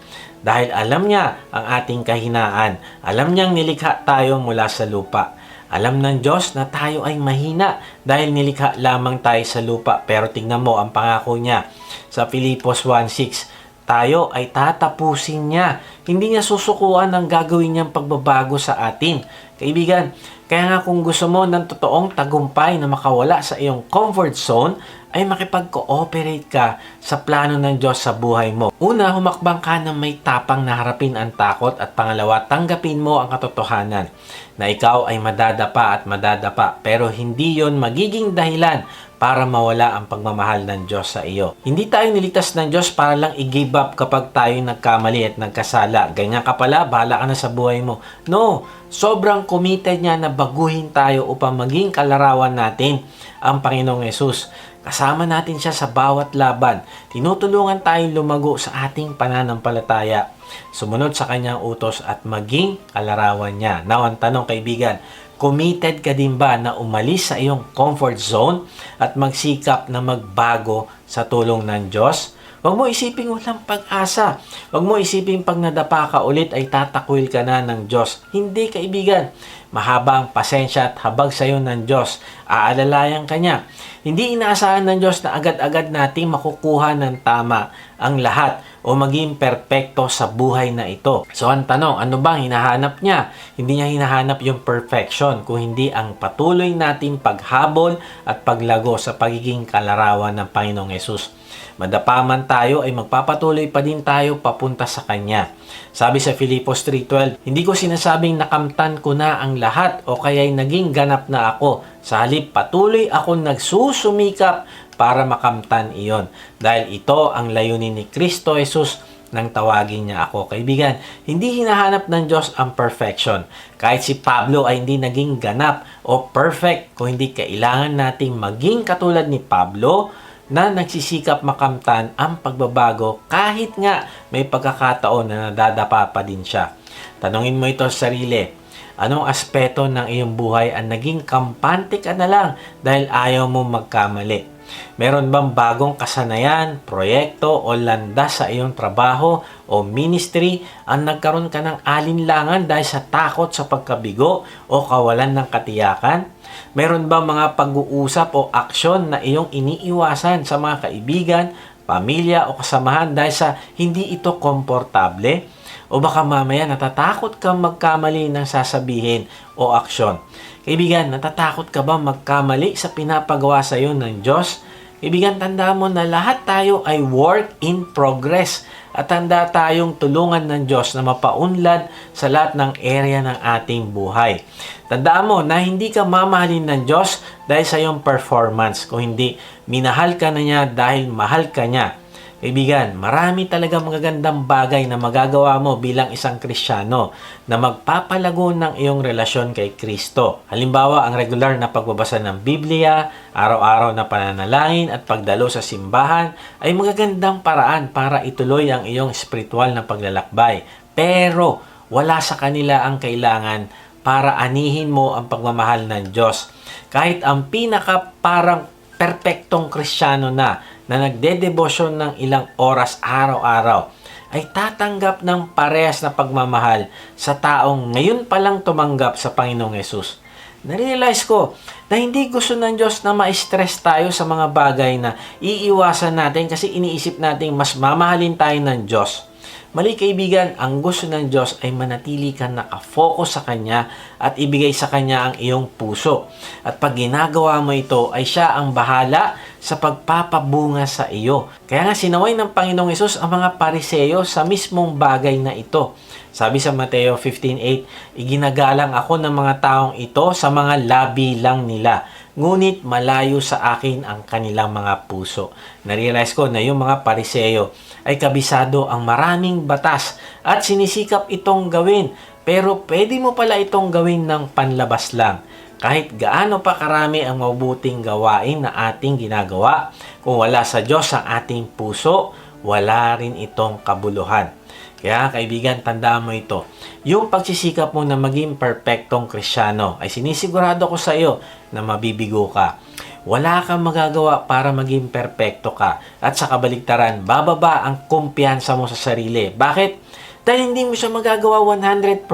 Dahil alam niya ang ating kahinaan, alam niyang nilikha tayo mula sa lupa. Alam ng Diyos na tayo ay mahina dahil nilikha lamang tayo sa lupa. Pero tingnan mo ang pangako niya sa Filipos 1:6, tayo ay tatapusin niya. Hindi niya susukuan ng gagawin niyang pagbabago sa atin. Kaibigan, kaya nga kung gusto mo ng totoong tagumpay na makawala sa iyong comfort zone, ay makipag-cooperate ka sa plano ng Diyos sa buhay mo. Una, humakbang ka na may tapang na harapin ang takot at pangalawa, tanggapin mo ang katotohanan na ikaw ay madadapa at madadapa pero hindi yon magiging dahilan para mawala ang pagmamahal ng Diyos sa iyo. Hindi tayo niligtas ng Diyos para lang i-give up kapag tayo nagkamali at nagkasala. Ganyan ka pala, bahala ka na sa buhay mo. No, sobrang committed niya na baguhin tayo upang maging kalarawan natin ang Panginoong Yesus. Kasama natin siya sa bawat laban. Tinutulungan tayong lumago sa ating pananampalataya. Sumunod sa kanyang utos at maging kalarawan niya. Now, ang tanong kaibigan, committed ka din ba na umalis sa iyong comfort zone at magsikap na magbago sa tulong ng Diyos? Huwag mo isiping walang pag-asa. Huwag mo isiping pag nadapa ka ulit ay tatakwil ka na ng Diyos. Hindi kaibigan. Mahaba ang pasensya at habag sa iyo ng Diyos. Aalalayan ka niya. Hindi inaasahan ng Diyos na agad-agad nating makukuha ng tama ang lahat o maging perpekto sa buhay na ito. So ang tanong, ano bang hinahanap niya? Hindi niya hinahanap yung perfection, kung hindi ang patuloy nating paghabol at paglago sa pagiging kalarawan ng Panginoong Yesus. Madapa man tayo ay magpapatuloy pa din tayo papunta sa Kanya. Sabi sa Filipos 3:12, hindi ko sinasabing nakamtan ko na ang lahat o kaya'y naging ganap na ako. Sa halip, patuloy akong nagsusumikap para makamtan iyon. Dahil ito ang layunin ni Kristo Jesus nang tawagin niya ako. Kaibigan, hindi hinahanap ng Diyos ang perfection. Kahit si Pablo ay hindi naging ganap o perfect, kung hindi kailangan nating maging katulad ni Pablo na nagsisikap makamtan ang pagbabago kahit nga may pagkakataon na nadadapa pa din siya. Tanungin mo ito sa sarili, Anong aspeto ng iyong buhay ang naging kampante ka na lang dahil ayaw mo magkamali? Meron bang bagong kasanayan, proyekto o landas sa iyong trabaho o ministry ang nagkaroon ka ng alinlangan dahil sa takot sa pagkabigo o kawalan ng katiyakan? Meron bang mga pag-uusap o aksyon na iyong iniiwasan sa mga kaibigan, pamilya o kasamahan dahil sa hindi ito komportable? O baka mamaya natatakot kang magkamali ng sasabihin o aksyon? Kaibigan, natatakot ka ba magkamali sa pinapagawa sa iyo ng Diyos? Kaibigan, tandaan mo na lahat tayo ay work in progress at tanda tayong tulungan ng Diyos na mapaunlad sa lahat ng area ng ating buhay. Tandaan mo na hindi ka mamahalin ng Diyos dahil sa iyong performance, kung hindi minahal ka na niya dahil mahal ka niya. Kaibigan, marami talaga magagandang bagay na magagawa mo bilang isang Kristiyano na magpapalago ng iyong relasyon kay Kristo. Halimbawa, ang regular na pagbabasa ng Biblia, araw-araw na pananalangin at pagdalo sa simbahan ay magagandang paraan para ituloy ang iyong espiritual na paglalakbay. Pero wala sa kanila ang kailangan para anihin mo ang pagmamahal ng Diyos. Kahit ang pinaka parang perpektong Kristiyano na nagdedebosyon ng ilang oras araw-araw ay tatanggap ng parehas na pagmamahal sa taong ngayon palang tumanggap sa Panginoong Yesus. Narealize ko na hindi gusto ng Diyos na ma-stress tayo sa mga bagay na iiwasan natin kasi iniisip natin mas mamahalin tayo ng Diyos. Mali kaibigan, ang gusto ng Diyos ay manatili kang nakafocus sa Kanya at ibigay sa Kanya ang iyong puso. At pag ginagawa mo ito, ay Siya ang bahala sa pagpapabunga sa iyo. Kaya nga sinaway ng Panginoong Hesus ang mga Pariseo sa mismong bagay na ito. Sabi sa Mateo 15:8, iginagalang ako ng mga taong ito sa mga labi lang nila, ngunit malayo sa akin ang kanilang mga puso. Narealize ko na yung mga Pariseo ay kabisado ang maraming batas at sinisikap itong gawin. Pero pwede mo pala itong gawin ng panlabas lang. Kahit gaano pa karami ang mabuting gawain na ating ginagawa, kung wala sa Diyos ang ating puso, wala rin itong kabuluhan. Kaya kaibigan, tandaan mo ito. Yung pagsisikap mo na maging perpektong Kristiyano ay sinisigurado ko sa iyo na mabibigo ka. Wala kang magagawa para maging perpekto ka. At sa kabaligtaran, bababa ang kumpiyansa mo sa sarili. Bakit? Dahil hindi mo siya magagawa 100%.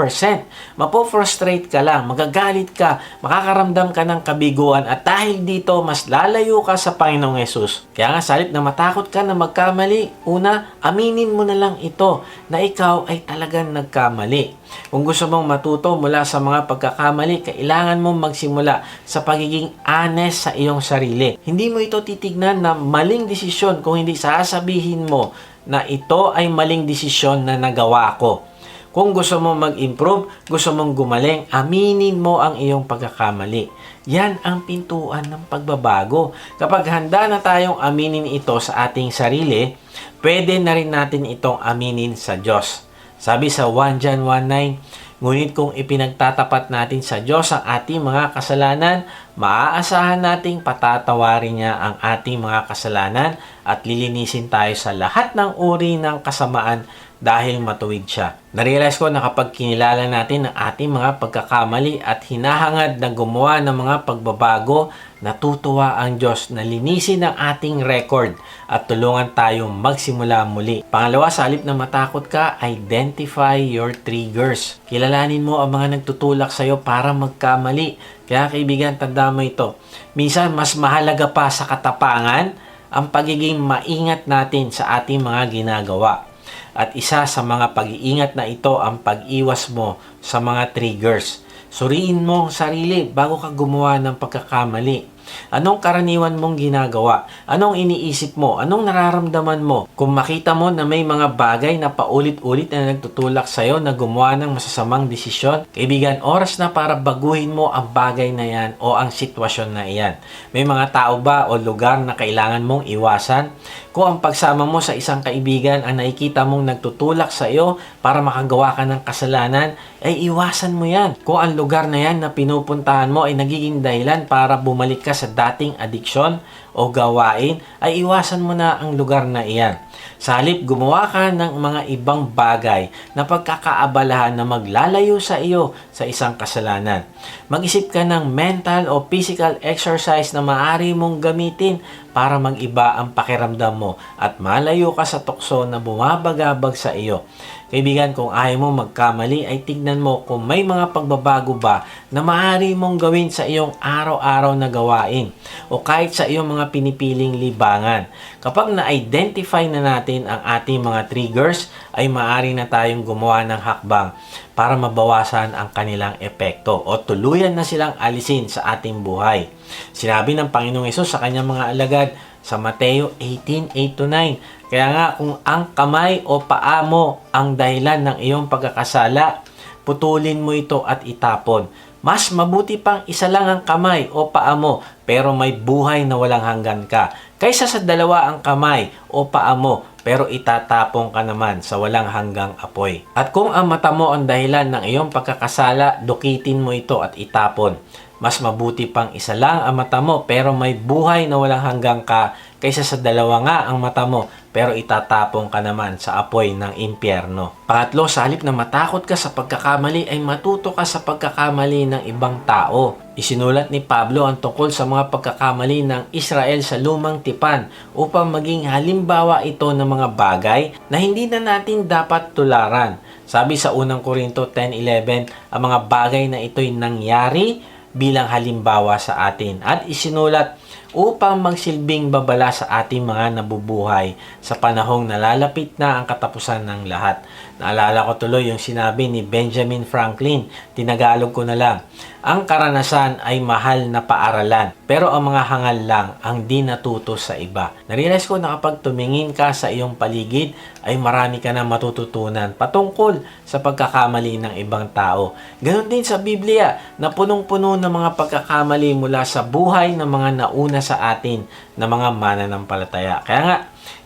Mapo-frustrate ka lang, magagalit ka, makakaramdam ka ng kabiguan at dahil dito, mas lalayo ka sa Panginoong Yesus. Kaya nga, salip na matakot ka na magkamali, una, aminin mo na lang ito na ikaw ay talagang nagkamali. Kung gusto mong matuto mula sa mga pagkakamali, kailangan mong magsimula sa pagiging honest sa iyong sarili. Hindi mo ito titignan na maling desisyon kung hindi sasabihin mo na ito ay maling desisyon na nagawa ko. Kung gusto mong mag-improve, gusto mong gumaling, aminin mo ang iyong pagkakamali. Yan ang pintuan ng pagbabago. Kapag handa na tayong aminin ito sa ating sarili, pwede na rin natin itong aminin sa Diyos. Sabi sa 1 John 1:9, ngunit kung ipinagtatapat natin sa Diyos ang ating mga kasalanan, maaasahan nating patatawarin niya ang ating mga kasalanan at lilinisin tayo sa lahat ng uri ng kasamaan dahil matuwid siya. Narealize ko na kapag kinilala natin ang ating mga pagkakamali at hinahangad na gumawa ng mga pagbabago, natutuwa ang Diyos na linisin ang ating record at tulungan tayong magsimula muli. Pangalawa, sa halip na matakot ka, identify your triggers. Kilalanin mo ang mga nagtutulak sa iyo para magkamali. Kaya kaibigan, tanda mo ito. Minsan, mas mahalaga pa sa katapangan ang pagiging maingat natin sa ating mga ginagawa. At isa sa mga pag-iingat na ito ang pag-iwas mo sa mga triggers. Suriin mo ang sarili bago ka gumawa ng pagkakamali. Anong karaniwan mong ginagawa? Anong iniisip mo? Anong nararamdaman mo? Kung makita mo na may mga bagay na paulit-ulit na nagtutulak sa'yo na gumawa ng masasamang desisyon, kaibigan, oras na para baguhin mo ang bagay na yan o ang sitwasyon na iyan. May mga tao ba o lugar na kailangan mong iwasan? Kung ang pagsama mo sa isang kaibigan ang nakikita mong nagtutulak sa iyo para makagawa ka ng kasalanan, ay iwasan mo yan. Kung ang lugar na yan na pinupuntahan mo ay nagiging dahilan para bumalik ka sa dating adiksyon o gawain, ay iwasan mo na ang lugar na iyan. Sa halip, gumawa ka ng mga ibang bagay na pagkakaabalahan na maglalayo sa iyo sa isang kasalanan. Mag-isip ka ng mental o physical exercise na maaari mong gamitin para mag-iba ang pakiramdam mo at malayo ka sa tukso na bumabagabag sa iyo. Kaibigan, kung ayaw mo magkamali ay tignan mo kung may mga pagbabago ba na maaari mong gawin sa iyong araw-araw na gawain o kahit sa iyong mga pinipiling libangan. Kapag na-identify na natin ang ating mga triggers, ay maaari na tayong gumawa ng hakbang para mabawasan ang kanilang epekto o tuluyan na silang alisin sa ating buhay. Sinabi ng Panginoong Hesus sa kanyang mga alagad sa Mateo 18:8-9, kaya nga kung ang kamay o paa mo ang dahilan ng iyong pagkakasala, putulin mo ito at itapon. Mas mabuti pang isa lang ang kamay o paa mo pero may buhay na walang hanggan ka, kaysa sa dalawa ang kamay o paa mo pero itatapon ka naman sa walang hanggang apoy. At kung ang mata mo ang dahilan ng iyong pagkakasala, dukitin mo ito at itapon. Mas mabuti pang isa lang ang mata mo pero may buhay na walang hanggang ka, kaysa sa dalawa nga ang mata mo pero itatapon ka naman sa apoy ng impyerno. Pangatlo, sa halip na matakot ka sa pagkakamali ay matuto ka sa pagkakamali ng ibang tao. Isinulat ni Pablo ang tungkol sa mga pagkakamali ng Israel sa lumang tipan upang maging halimbawa ito ng mga bagay na hindi na natin dapat tularan. Sabi sa unang Korinto 10:11, ang mga bagay na ito'y nangyari bilang halimbawa sa atin at isinulat upang magsilbing babala sa ating mga nabubuhay sa panahong nalalapit na ang katapusan ng lahat. Naalala ko tuloy yung sinabi ni Benjamin Franklin, tinagalog ko na lang, ang karanasan ay mahal na paaralan, pero ang mga hangal lang ang di natuto sa iba. Narealize ko na kapag tumingin ka sa iyong paligid, ay marami ka na matututunan patungkol sa pagkakamali ng ibang tao. Ganon din sa Biblia na punong-puno ng mga pagkakamali mula sa buhay ng mga nauna sa atin na mga mananampalataya. Kaya nga,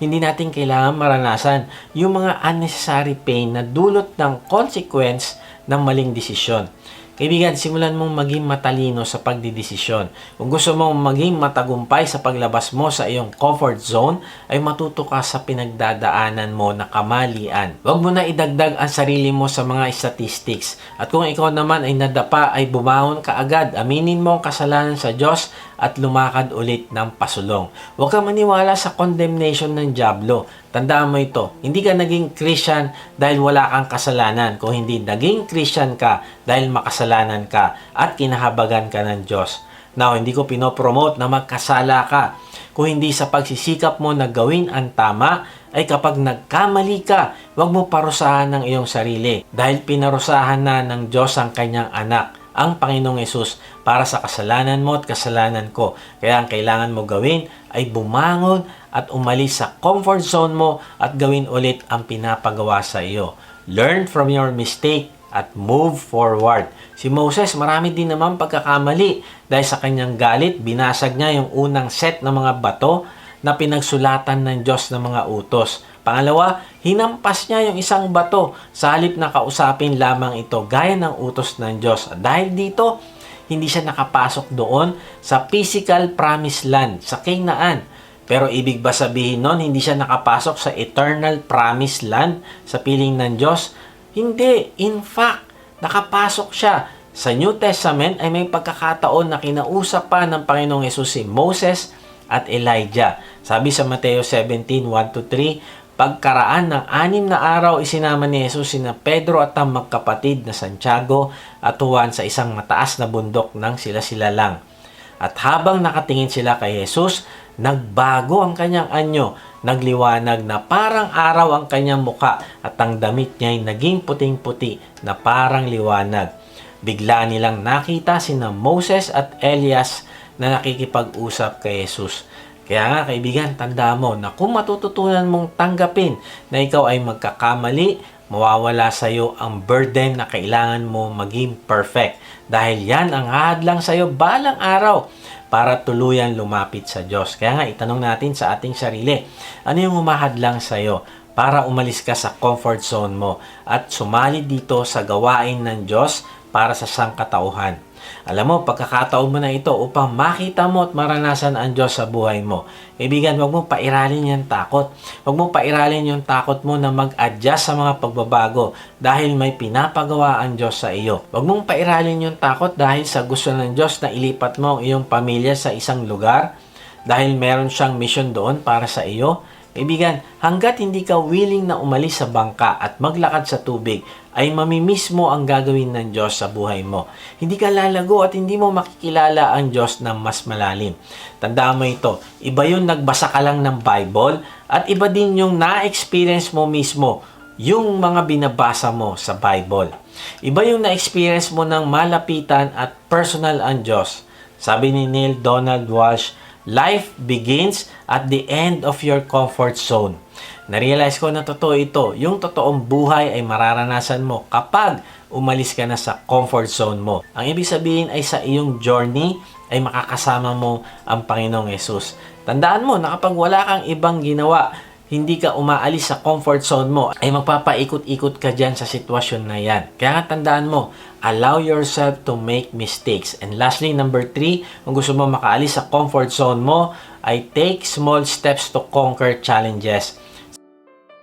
hindi natin kailangan maranasan yung mga unnecessary pain na dulot ng consequence ng maling desisyon. Kaibigan, simulan mong maging matalino sa pagdidesisyon. Kung gusto mong maging matagumpay sa paglabas mo sa iyong comfort zone, ay matuto ka sa pinagdadaanan mo na kamalian. Huwag mo na idagdag ang sarili mo sa mga statistics. At kung ikaw naman ay nadapa, ay bumangon ka agad. Aminin mo ang kasalanan sa Diyos at lumakad ulit ng pasulong. Huwag kang maniwala sa condemnation ng dyablo. Tandaan mo ito, hindi ka naging Christian dahil wala kang kasalanan. Kung hindi naging Christian ka dahil makasalanan ka at kinahabagan ka ng Diyos. Now, hindi ko pinopromote na magkasala ka. Kung hindi sa pagsisikap mo na gawin ang tama, ay kapag nagkamali ka, huwag mo parusahan ng iyong sarili. Dahil pinarusahan na ng Diyos ang kanyang anak, ang Panginoong Hesus, para sa kasalanan mo at kasalanan ko. Kaya ang kailangan mo gawin ay bumangon at umalis sa comfort zone mo at gawin ulit ang pinapagawa sa iyo. Learn from your mistake at move forward. Si Moses, marami din naman pagkakamali dahil sa kanyang galit, binasag niya yung unang set ng mga bato na pinagsulatan ng Diyos ng mga utos. Pangalawa, hinampas niya yung isang bato sa halip na kausapin lamang ito gaya ng utos ng Diyos. Dahil dito, hindi siya nakapasok doon sa physical promised land, sa Canaan. Pero ibig ba sabihin nun, hindi siya nakapasok sa eternal promised land sa piling ng Diyos? Hindi. In fact, nakapasok siya. Sa New Testament ay may pagkakataon na kinausap pa ng Panginoong Hesus si Moses at Elijah. Sabi sa Mateo 17:1-3, pagkaraan ng 6 na araw, isinama ni Jesus sina Pedro at ang magkapatid na Santiago at Juan sa isang mataas na bundok nang sila-sila lang. At habang nakatingin sila kay Jesus, nagbago ang kanyang anyo, nagliwanag na parang araw ang kanyang muka at ang damit niya ay naging puting-puti na parang liwanag. Bigla nilang nakita sina Moses at Elias na nakikipag-usap kay Jesus. Kaya nga kaibigan, tanda mo na kung matututunan mong tanggapin na ikaw ay magkakamali, mawawala sa iyo ang burden na kailangan mo maging perfect. Dahil yan ang hahadlang sa iyo balang araw para tuluyan lumapit sa Diyos. Kaya nga, itanong natin sa ating sarili, ano yung humahadlang sa iyo para umalis ka sa comfort zone mo at sumali dito sa gawain ng Diyos para sa sangkatauhan. Alam mo, pagkakataon mo na ito upang makita mo at maranasan ang Diyos sa buhay mo. Kaibigan, huwag mong pairalin yung takot. Huwag mong pairalin yung takot mo na mag-adjust sa mga pagbabago dahil may pinapagawa ang Diyos sa iyo. Huwag mong pairalin yung takot dahil sa gusto ng Diyos na ilipat mo ang iyong pamilya sa isang lugar dahil meron siyang mission doon para sa iyo. Kaibigan, hanggat hindi ka willing na umalis sa bangka at maglakad sa tubig, ay mamimiss mo ang gagawin ng Diyos sa buhay mo. Hindi ka lalago at hindi mo makikilala ang Diyos na mas malalim. Tandaan mo ito, iba yung nagbasa ka lang ng Bible at iba din yung na-experience mo mismo yung mga binabasa mo sa Bible. Iba yung na-experience mo ng malapitan at personal ang Diyos. Sabi ni Neil Donald Walsh, life begins at the end of your comfort zone. Narealize ko na totoo ito. Yung totoong buhay ay mararanasan mo kapag umalis ka na sa comfort zone mo. Ang ibig sabihin ay sa iyong journey ay makakasama mo ang Panginoong Yesus. Tandaan mo na kapag wala kang ibang ginawa, hindi ka umaalis sa comfort zone mo, ay magpapaikot-ikot ka dyan sa sitwasyon na yan. Kaya nga tandaan mo, allow yourself to make mistakes. And lastly, number 3, kung gusto mo makaalis sa comfort zone mo, ay take small steps to conquer challenges.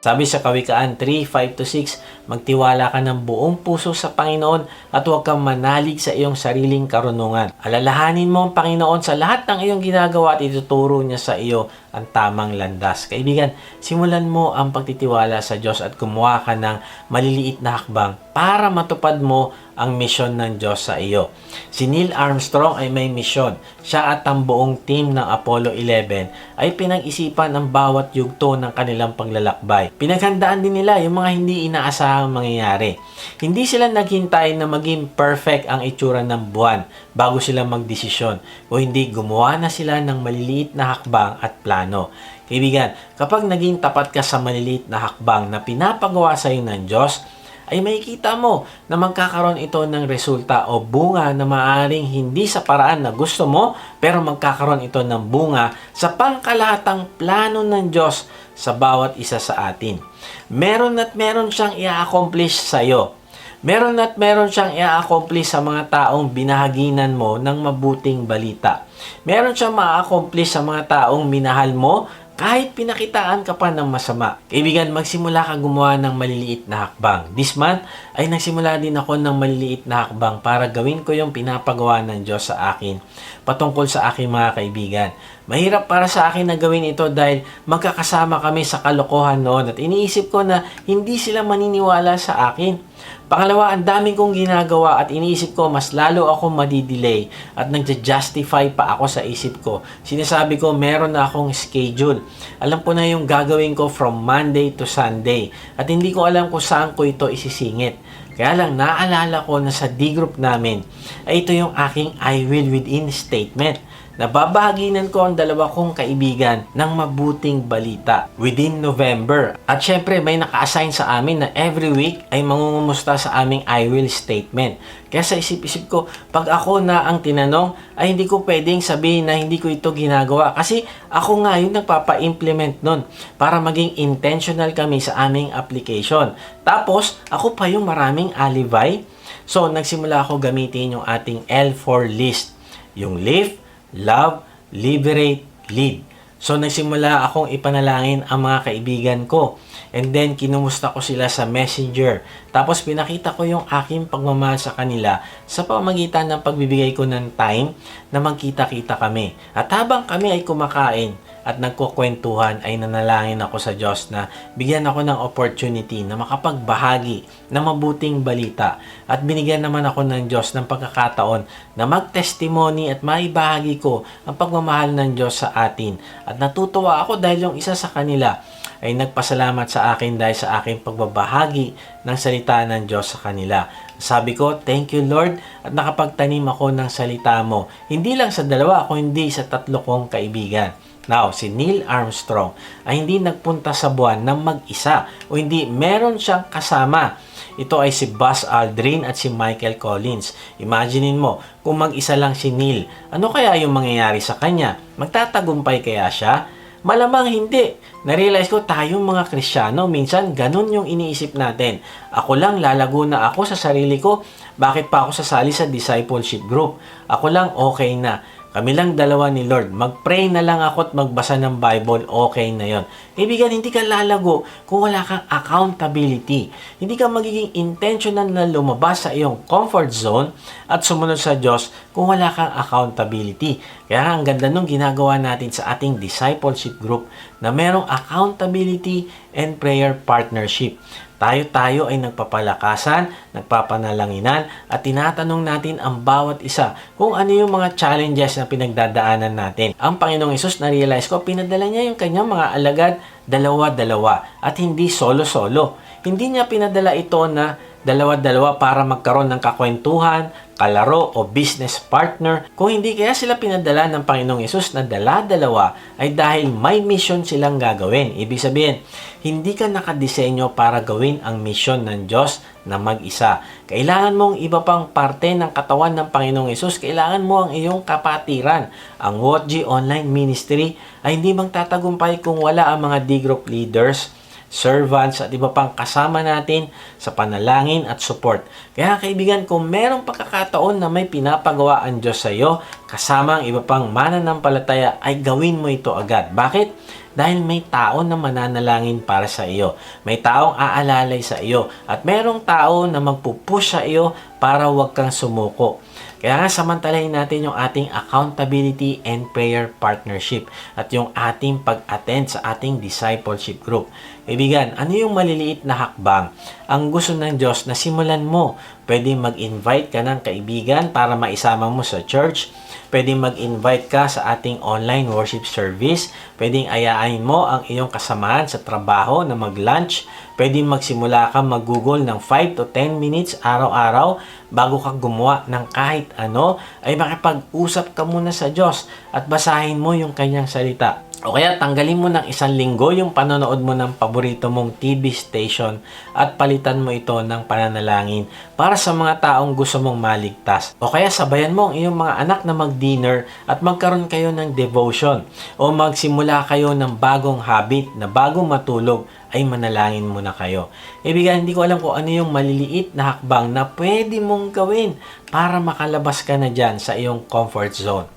Sabi sa Kawikaan 3:5-6, magtiwala ka ng buong puso sa Panginoon at huwag kang manalig sa iyong sariling karunungan. Alalahanin mo ang Panginoon sa lahat ng iyong ginagawa at ituturo niya sa iyo ang tamang landas. Kaibigan, simulan mo ang pagtitiwala sa Diyos at gumawa ka ng maliliit na hakbang para matupad mo ang misyon ng Diyos sa iyo. Si Neil Armstrong ay may misyon. Siya at ang buong team ng Apollo 11 ay pinag-isipan ang bawat yugto ng kanilang paglalakbay. Pinaghandaan din nila yung mga hindi inaasahang mangyayari. Hindi sila naghintay na maging perfect ang itsura ng buwan bago sila magdesisyon, o hindi gumawa na sila ng maliliit na hakbang at plano. Kaibigan, kapag naging tapat ka sa maliliit na hakbang na pinapagawa sa iyo ng Diyos, ay makikita mo na magkakaroon ito ng resulta o bunga na maaaring hindi sa paraan na gusto mo, pero magkakaroon ito ng bunga sa pangkalahatang plano ng Diyos sa bawat isa sa atin. Meron at meron siyang i-accomplish sa iyo. Meron at meron siyang i-accomplish sa mga taong binahaginan mo ng mabuting balita. Meron siyang ma-accomplish sa mga taong minahal mo kahit pinakitaan ka pa ng masama. Kaibigan, magsimula ka gumawa ng maliliit na hakbang. This month ay nagsimula din ako ng maliliit na hakbang para gawin ko yung pinapagawa ng Diyos sa akin patungkol sa aking mga kaibigan. Mahirap para sa akin na gawin ito dahil magkakasama kami sa kalokohan noon at iniisip ko na hindi sila maniniwala sa akin. Pangalawa, ang daming kong ginagawa at iniisip ko mas lalo ako madidelay at nagja-justify pa ako sa isip ko. Sinasabi ko meron na akong schedule. Alam ko na yung gagawin ko from Monday to Sunday at hindi ko alam kung saan ko ito isisingit. Kaya lang naalala ko na sa D-group namin ay ito yung aking I will within statement. Nababahaginan ko ang dalawa kong kaibigan ng mabuting balita within November. At syempre may naka-assign sa amin na every week ay mangungumusta sa aming I will statement. Kaya sa isip-isip ko, pag ako na ang tinanong, ay hindi ko pwedeng sabihin na hindi ko ito ginagawa. Kasi ako nga yung nagpapa-implement nun para maging intentional kami sa aming application. Tapos, ako pa yung maraming alibay. So, nagsimula ako gamitin yung ating L4 list. Yung live, love, liberate, lead. So, nagsimula akong ipanalangin ang mga kaibigan ko. And then, kinumusta ko sila sa messenger. Tapos, pinakita ko yung aking pagmamahal sa kanila sa pamamagitan ng pagbibigay ko ng time na magkita-kita kami. At habang kami ay kumakain at nagkukwentuhan, ay nanalangin ako sa Diyos na bigyan ako ng opportunity na makapagbahagi ng mabuting balita. At binigyan naman ako ng Diyos ng pagkakataon na mag-testimony at maibahagi ko ang pagmamahal ng Diyos sa atin. At natutuwa ako dahil yung isa sa kanila ay nagpasalamat sa akin dahil sa aking pagbabahagi ng salita ng Diyos sa kanila. Sabi ko, thank you Lord, at nakapagtanim ako ng salita mo. Hindi lang sa dalawa, kundi sa 3 kong kaibigan. Now, si Neil Armstrong ay hindi nagpunta sa buwan ng mag-isa o hindi meron siyang kasama. Ito ay si Buzz Aldrin at si Michael Collins. Imaginein mo, kung mag-isa lang si Neil, ano kaya yung mangyayari sa kanya? Magtatagumpay kaya siya? Malamang hindi. Narealize ko tayong mga Kristiyano, minsan ganun yung iniisip natin. Ako lang, lalago na ako sa sarili ko. Bakit pa ako sasali sa discipleship group? Ako lang, okay na. Kami lang dalawa ni Lord. Mag-pray na lang ako at magbasa ng Bible, okay na yon. Kaibigan, hindi ka lalago kung wala kang accountability. Hindi ka magiging intentional na lumabas sa iyong comfort zone at sumunod sa Diyos kung wala kang accountability. Kaya ang ganda nung ginagawa natin sa ating discipleship group na merong accountability and prayer partnership. Tayo-tayo ay nagpapalakasan, nagpapanalanginan at tinatanong natin ang bawat isa kung ano yung mga challenges na pinagdadaanan natin. Ang Panginoong Hesus, na-realize ko, pinadala niya yung kanyang mga alagad dalawa-dalawa at hindi solo-solo. Hindi niya pinadala ito na dalawa-dalawa para magkaroon ng kakwentuhan, kalaro o business partner. Kung hindi kaya sila pinadala ng Panginoong Hesus na dala-dalawa ay dahil may mission silang gagawin. Ibig sabihin, hindi ka nakadisenyo para gawin ang mission ng Diyos na mag-isa. Kailangan mong iba pang parte ng katawan ng Panginoong Hesus. Kailangan mo ang iyong kapatiran. Ang WOTG Online Ministry ay hindi magtatagumpay kung wala ang mga D-group leaders, servants at iba pang kasama natin sa panalangin at support. Kaya kaibigan, kung merong pagkakataon na may pinapagawa ang Diyos sa iyo, kasama ang iba pang mananampalataya, ay gawin mo ito agad. Bakit? Dahil may tao na mananalangin para sa iyo. May taong aalalay sa iyo. At merong tao na magpupush sa iyo para huwag kang sumuko. Kaya nga samantalahin natin yung ating accountability and prayer partnership at yung ating pag-attend sa ating discipleship group. Kaibigan, ano yung maliliit na hakbang ang gusto ng Diyos na simulan mo? Pwede mag-invite ka ng kaibigan para maisama mo sa church. Pwede mag-invite ka sa ating online worship service. Pwedeng ayain mo ang iyong kasamahan sa trabaho na mag-lunch. Pwedeng magsimula ka mag-google ng 5 to 10 minutes araw-araw bago ka gumawa ng kahit ano, ay makipag-usap ka muna sa Diyos at basahin mo yung kanyang salita. O kaya tanggalin mo ng 1 linggo yung panonood mo ng paborito mong TV station at palitan mo ito ng pananalangin para sa mga taong gusto mong maligtas. O kaya sabayan mo ang iyong mga anak na mag-dinner at magkaroon kayo ng devotion o magsimula kayo ng bagong habit na bago matulog ay manalangin muna kayo. Ibigan, hindi ko alam kung ano yung maliliit na hakbang na pwede mong gawin para makalabas ka na dyan sa iyong comfort zone.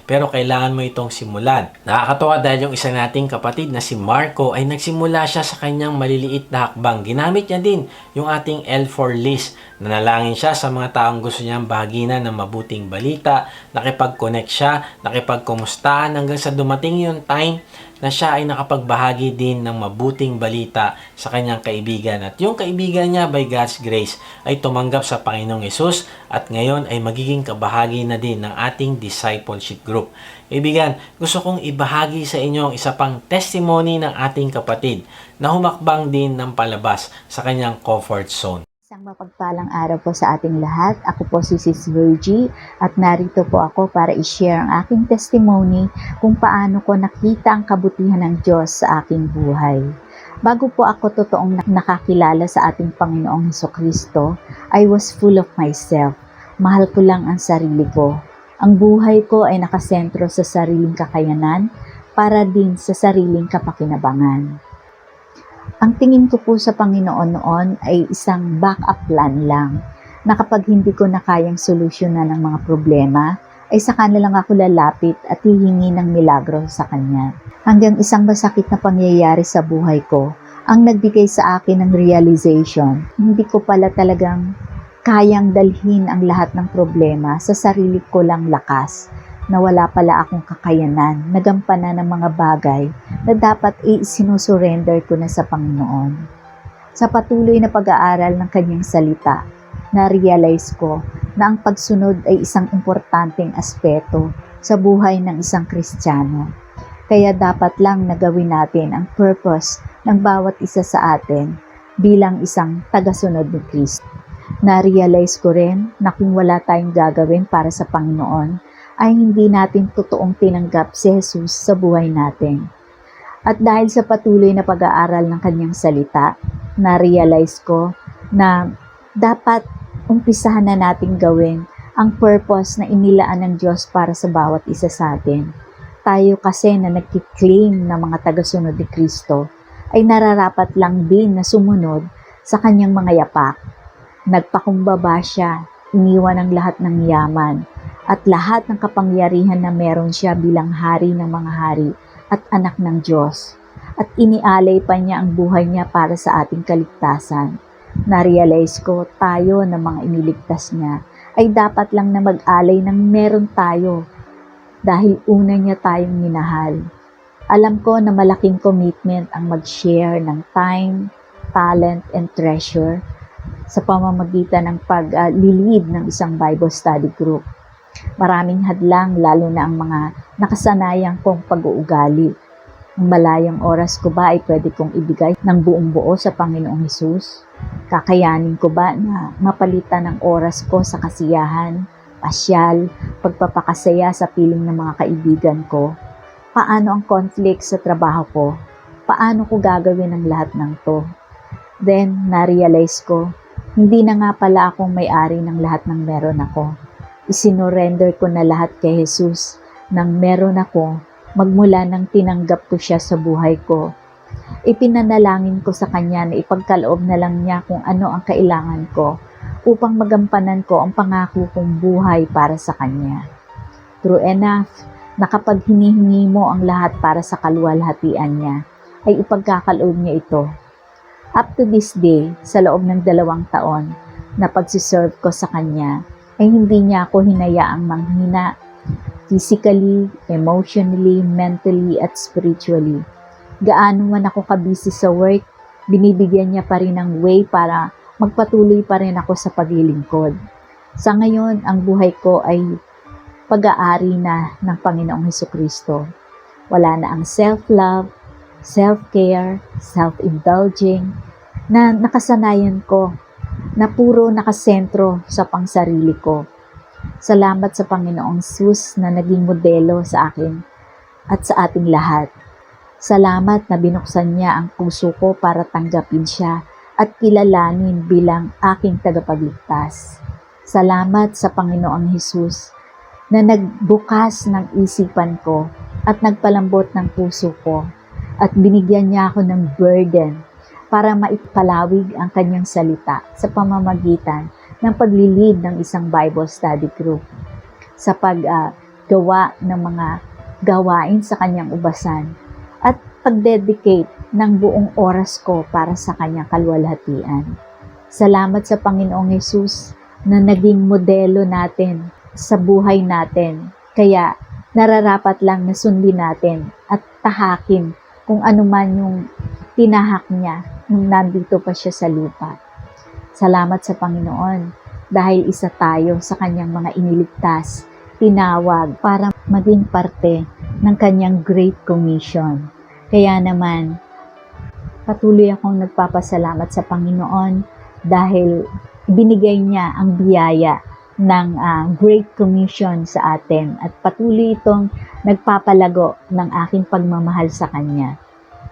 Pero kailangan mo itong simulan. Nakakatawa dahil yung isa nating kapatid na si Marco ay nagsimula siya sa kanyang maliliit na hakbang. Ginamit niya din yung ating L4 list. Nanalangin siya sa mga taong gusto niyang bahaginan ng mabuting balita. Nakipag-connect siya, nakipag-kumustahan hanggang sa dumating yung time na siya ay nakapagbahagi din ng mabuting balita sa kanyang kaibigan. At yung kaibigan niya, by God's grace, ay tumanggap sa Panginoong Hesus at ngayon ay magiging kabahagi na din ng ating discipleship group. Kaibigan, gusto kong ibahagi sa inyo ang isa pang testimony ng ating kapatid na humakbang din ng palabas sa kanyang comfort zone. Isang mapagpalang araw po sa ating lahat. Ako po si Sis Virgie at narito po ako para i-share ang aking testimony kung paano ko nakita ang kabutihan ng Diyos sa aking buhay. Bago po ako totoong nakakilala sa ating Panginoong Hesukristo, I was full of myself. Mahal ko lang ang sarili ko. Ang buhay ko ay nakasentro sa sariling kakayanan para din sa sariling kapakinabangan. Ang tingin ko po sa Panginoon noon ay isang backup plan lang, na kapag hindi ko na kayang solusyonan ang mga problema, ay sa Kanya lang ako lalapit at hihingi ng milagro sa Kanya. Hanggang isang masakit na pangyayari sa buhay ko, ang nagbigay sa akin ng realization, hindi ko pala talagang kayang dalhin ang lahat ng problema sa sarili ko lang lakas, na wala pala akong kakayanan na gampanan ng mga bagay na dapat isinusurrender ko na sa Panginoon. Sa patuloy na pag-aaral ng Kanyang salita, na-realize ko na ang pagsunod ay isang importanteng aspeto sa buhay ng isang Kristiyano. Kaya dapat lang nagawin natin ang purpose ng bawat isa sa atin bilang isang tagasunod ni Kristo. Na-realize ko rin na kung wala tayong gagawin para sa Panginoon, ay hindi natin totoong tinanggap si Jesus sa buhay natin. At dahil sa patuloy na pag-aaral ng Kanyang salita, na-realize ko na dapat umpisahan na natin gawin ang purpose na inilaan ng Diyos para sa bawat isa sa atin. tayo kasi na nagkiklaim na mga tagasunod ni Kristo ay nararapat lang din na sumunod sa kanyang mga yapak. Nagpakumbaba siya, iniwan ang lahat ng yaman at lahat ng kapangyarihan na meron siya bilang hari ng mga hari at anak ng Diyos. At inialay pa niya ang buhay niya para sa ating kaligtasan. Na-realize ko tayo na mga iniligtas niya ay dapat lang na mag-alay ng meron tayo dahil una niya tayong minahal. Alam ko na malaking commitment ang mag-share ng time, talent, and treasure sa pamamagitan ng pag-lead ng isang Bible study group. Maraming hadlang lalo na ang mga nakasanayan kong pag-uugali. Ang malayang oras ko ba ay pwede kong ibigay ng buong buo sa Panginoong Hesus? Kakayanin ko ba na mapalitan ang oras ko sa kasiyahan, pasyal, pagpapakasaya sa piling ng mga kaibigan ko? Paano ang conflict sa trabaho ko? Paano ko gagawin ang lahat ng to? Then, na-realize ko, hindi na nga pala akong may-ari ng lahat ng meron ako. Isinorender ko na lahat kay Jesus nang meron ako magmula nang tinanggap ko siya sa buhay ko. Ipinanalangin ko sa Kanya na ipagkaloob na lang niya kung ano ang kailangan ko upang magampanan ko ang pangako kong buhay para sa Kanya. True enough, na kapag hinihingi mo ang lahat para sa kaluwalhatian niya, ay ipagkakaloob niya ito. Up to this day, sa loob ng 2 taon na pagsiserve ko sa Kanya, ay hindi niya ako hinayaang manghina physically, emotionally, mentally, at spiritually. Gaano man ako kabisi sa work, binibigyan niya pa rin ng way para magpatuloy pa rin ako sa paglilingkod. Sa ngayon, ang buhay ko ay pag-aari na ng Panginoong Hesukristo. Wala na ang self-love, self-care, self-indulging na nakasanayan ko na puro nakasentro sa pangsarili ko. Salamat sa Panginoong Hesus na naging modelo sa akin at sa ating lahat. Salamat na binuksan niya ang puso ko para tanggapin siya at kilalanin bilang aking tagapagligtas. Salamat sa Panginoong Hesus na nagbukas ng isipan ko at nagpalambot ng puso ko at binigyan niya ako ng burden para maipalawig ang kanyang salita sa pamamagitan ng paglilid ng isang Bible study group, sa paggawa ng mga gawain sa kanyang ubasan, at pagdedicate ng buong oras ko para sa kanyang kaluwalhatian. Salamat sa Panginoong Hesus na naging modelo natin sa buhay natin, kaya nararapat lang na sundin natin at tahakin kung ano man yung tinahak niya nung nandito pa siya sa lupa. Salamat sa Panginoon dahil isa tayo sa kanyang mga iniligtas, tinawag para maging parte ng kanyang Great Commission. Kaya naman, patuloy akong nagpapasalamat sa Panginoon dahil binigay niya ang biyaya ng Great Commission sa atin at patuloy itong nagpapalago ng aking pagmamahal sa Kanya.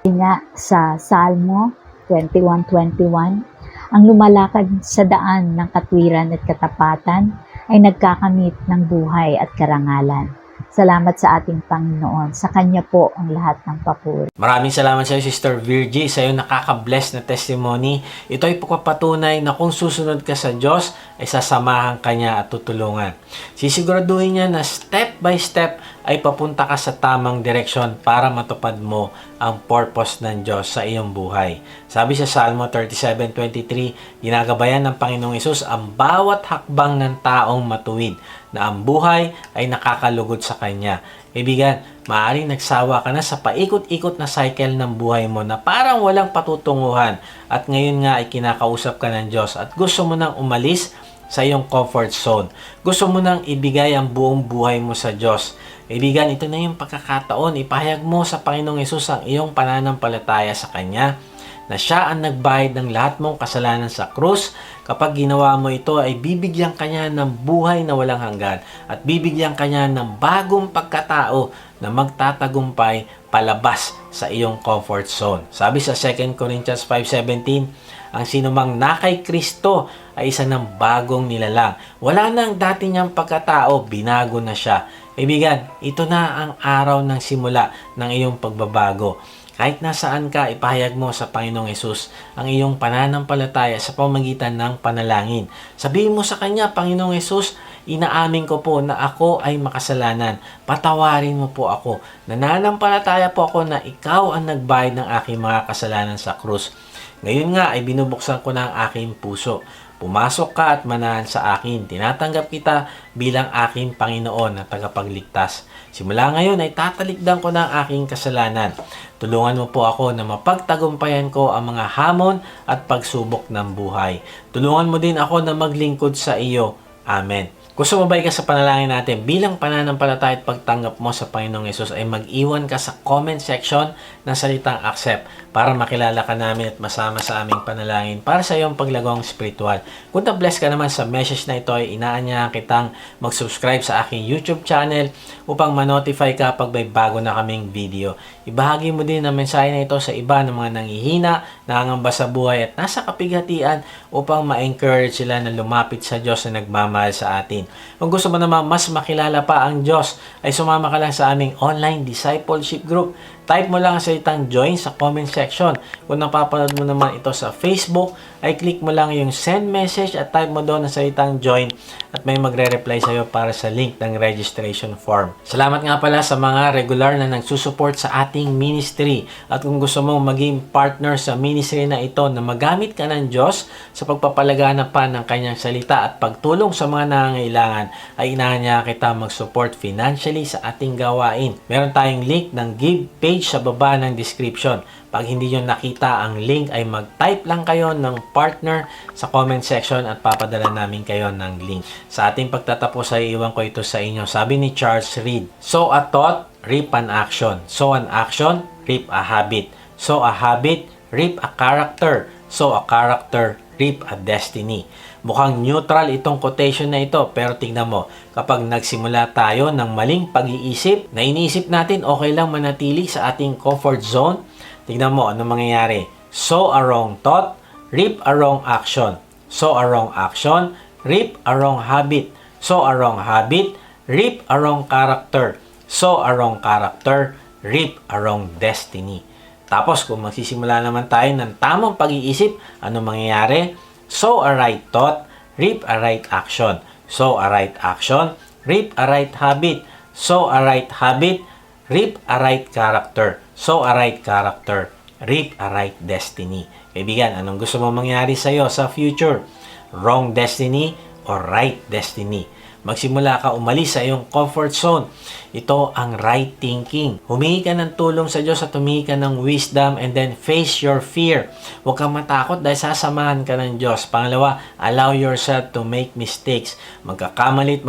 Nga sa Salmo 21:21, ang lumalakad sa daan ng katwiran at katapatan ay nagkakamit ng buhay at karangalan. Salamat sa ating Panginoon. Sa Kanya po ang lahat ng papuri. Maraming salamat sa iyo, Sister Virgie, sa iyo nakaka-bless na testimony. Ito ay pagpapatunay na kung susunod ka sa Diyos, ay sasamahan ka niya at tutulungan. Sisiguraduhin niya na step by step ay papunta ka sa tamang direksyon para matupad mo ang purpose ng Diyos sa iyong buhay. Sabi sa Salmo 37:23, ginagabayan ng Panginoong Hesus ang bawat hakbang ng taong matuwid na ang buhay ay nakakalugod sa Kanya. Kaibigan, maaaring nagsawa ka na sa paikot-ikot na cycle ng buhay mo na parang walang patutunguhan at ngayon nga ay kinakausap ka ng Diyos at gusto mo nang umalis sa iyong comfort zone. Gusto mo nang ibigay ang buong buhay mo sa Diyos. Kaibigan, ito na yung pagkakataon. Ipahayag mo sa Panginoong Hesus ang iyong pananampalataya sa Kanya na Siya ang nagbayad ng lahat mong kasalanan sa krus. Kapag ginawa mo ito ay bibigyan ka niya ng buhay na walang hanggan at bibigyan ka niya ng bagong pagkatao na magtatagumpay palabas sa iyong comfort zone. Sabi sa 2 Corinthians 5:17, Ang sinumang na kay Kristo ay isa ng bagong nilalang. Wala na ang dati niyang pagkatao, binago na siya. Kaibigan, ito na ang araw ng simula ng iyong pagbabago. Kahit nasaan ka, ipahayag mo sa Panginoong Hesus ang iyong pananampalataya sa pamamagitan ng panalangin. Sabihin mo sa Kanya, Panginoong Hesus, inaamin ko po na ako ay makasalanan. Patawarin mo po ako. Nananampalataya po ako na ikaw ang nagbayad ng aking mga kasalanan sa krus. Ngayon nga ay binubuksan ko na ang aking puso. Pumasok ka at manahan sa akin. Tinatanggap kita bilang aking Panginoon na tagapagligtas. Simula ngayon ay tatalikdan ko na ang aking kasalanan. Tulungan mo po ako na mapagtagumpayan ko ang mga hamon at pagsubok ng buhay. Tulungan mo din ako na maglingkod sa iyo. Amen. Kung sumabay ka sa panalangin natin, bilang pananampalataya at pagtanggap mo sa Panginoong Hesus ay mag-iwan ka sa comment section ng salitang accept para makilala ka namin at masama sa aming panalangin para sa iyong paglagong spiritual. Kung na-bless ka naman sa message na ito ay inaanyahan kitang mag-subscribe sa aking YouTube channel upang ma-notify ka pag may bago na kaming video. Ibahagi mo din ang mensahe na ito sa iba ng mga nanghihina, nangangamba sa buhay at nasa kapighatian upang ma-encourage sila na lumapit sa Diyos na nagmamahal sa atin. Kung gusto mo naman mas makilala pa ang Diyos, ay sumama ka lang sa aming online discipleship group. Type mo lang ang salitang join sa comment section. Kung napapanood mo naman ito sa Facebook, ay click mo lang yung send message at type mo doon ang salitang join at may magre-reply sa iyo para sa link ng registration form. Salamat nga pala sa mga regular na nagsusupport sa ating ministry. At kung gusto mong maging partner sa ministry na ito na magamit ka ng Diyos sa pagpapalagana pa ng kanyang salita at pagtulong sa mga nangangailangan, ay inaanya kita mag-support financially sa ating gawain. Meron tayong link ng give page sa baba ng description. Pag hindi nyo nakita ang link ay mag-type lang kayo ng partner sa comment section at papadala namin kayo ng link. Sa ating pagtatapos ay iwan ko ito sa inyo. Sabi ni Charles Reed, sow a thought, reap an action. Sow an action, reap a habit. Sow a habit, reap a character. Sow a character, reap a destiny. Mukhang neutral itong quotation na ito, pero tingnan mo, kapag nagsimula tayo ng maling pag-iisip, na iniisip natin okay lang manatili sa ating comfort zone, tingnan mo ano mangyayari. Sow a wrong thought, reap a wrong action. Sow a wrong action, reap a wrong habit. Sow a wrong habit, reap a wrong character. Sow a wrong character, reap a wrong destiny. Tapos kung magsisimula naman tayo ng tamang pag-iisip, ano mangyayari? Sow a right thought, reap a right action. Sow a right action, reap a right habit. Sow a right habit, reap a right character. Sow a right character, reap a right destiny. Kaibigan, anong gusto mo mangyari sa iyo sa future? Wrong destiny or right destiny? Magsimula ka umalis sa iyong comfort zone. Ito ang right thinking. Humingi ka ng tulong sa Diyos at humingi ka ng wisdom and then face your fear. Huwag kang matakot dahil sasamahan ka ng Diyos. Pangalawa, allow yourself to make mistakes. Magkakamali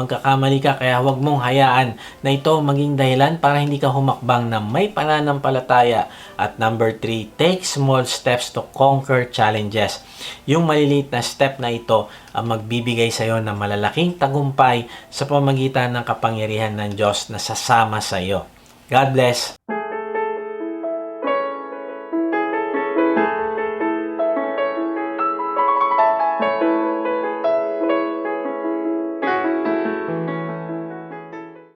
ka kaya huwag mong hayaan na ito maging dahilan para hindi ka humakbang na may pananampalataya. At number 3, take small steps to conquer challenges. Yung maliliit na step na ito ang magbibigay sa iyo ng malalaking tagumpay sa pamamagitan ng kapangyarihan ng Diyos na sasama sa iyo. God bless!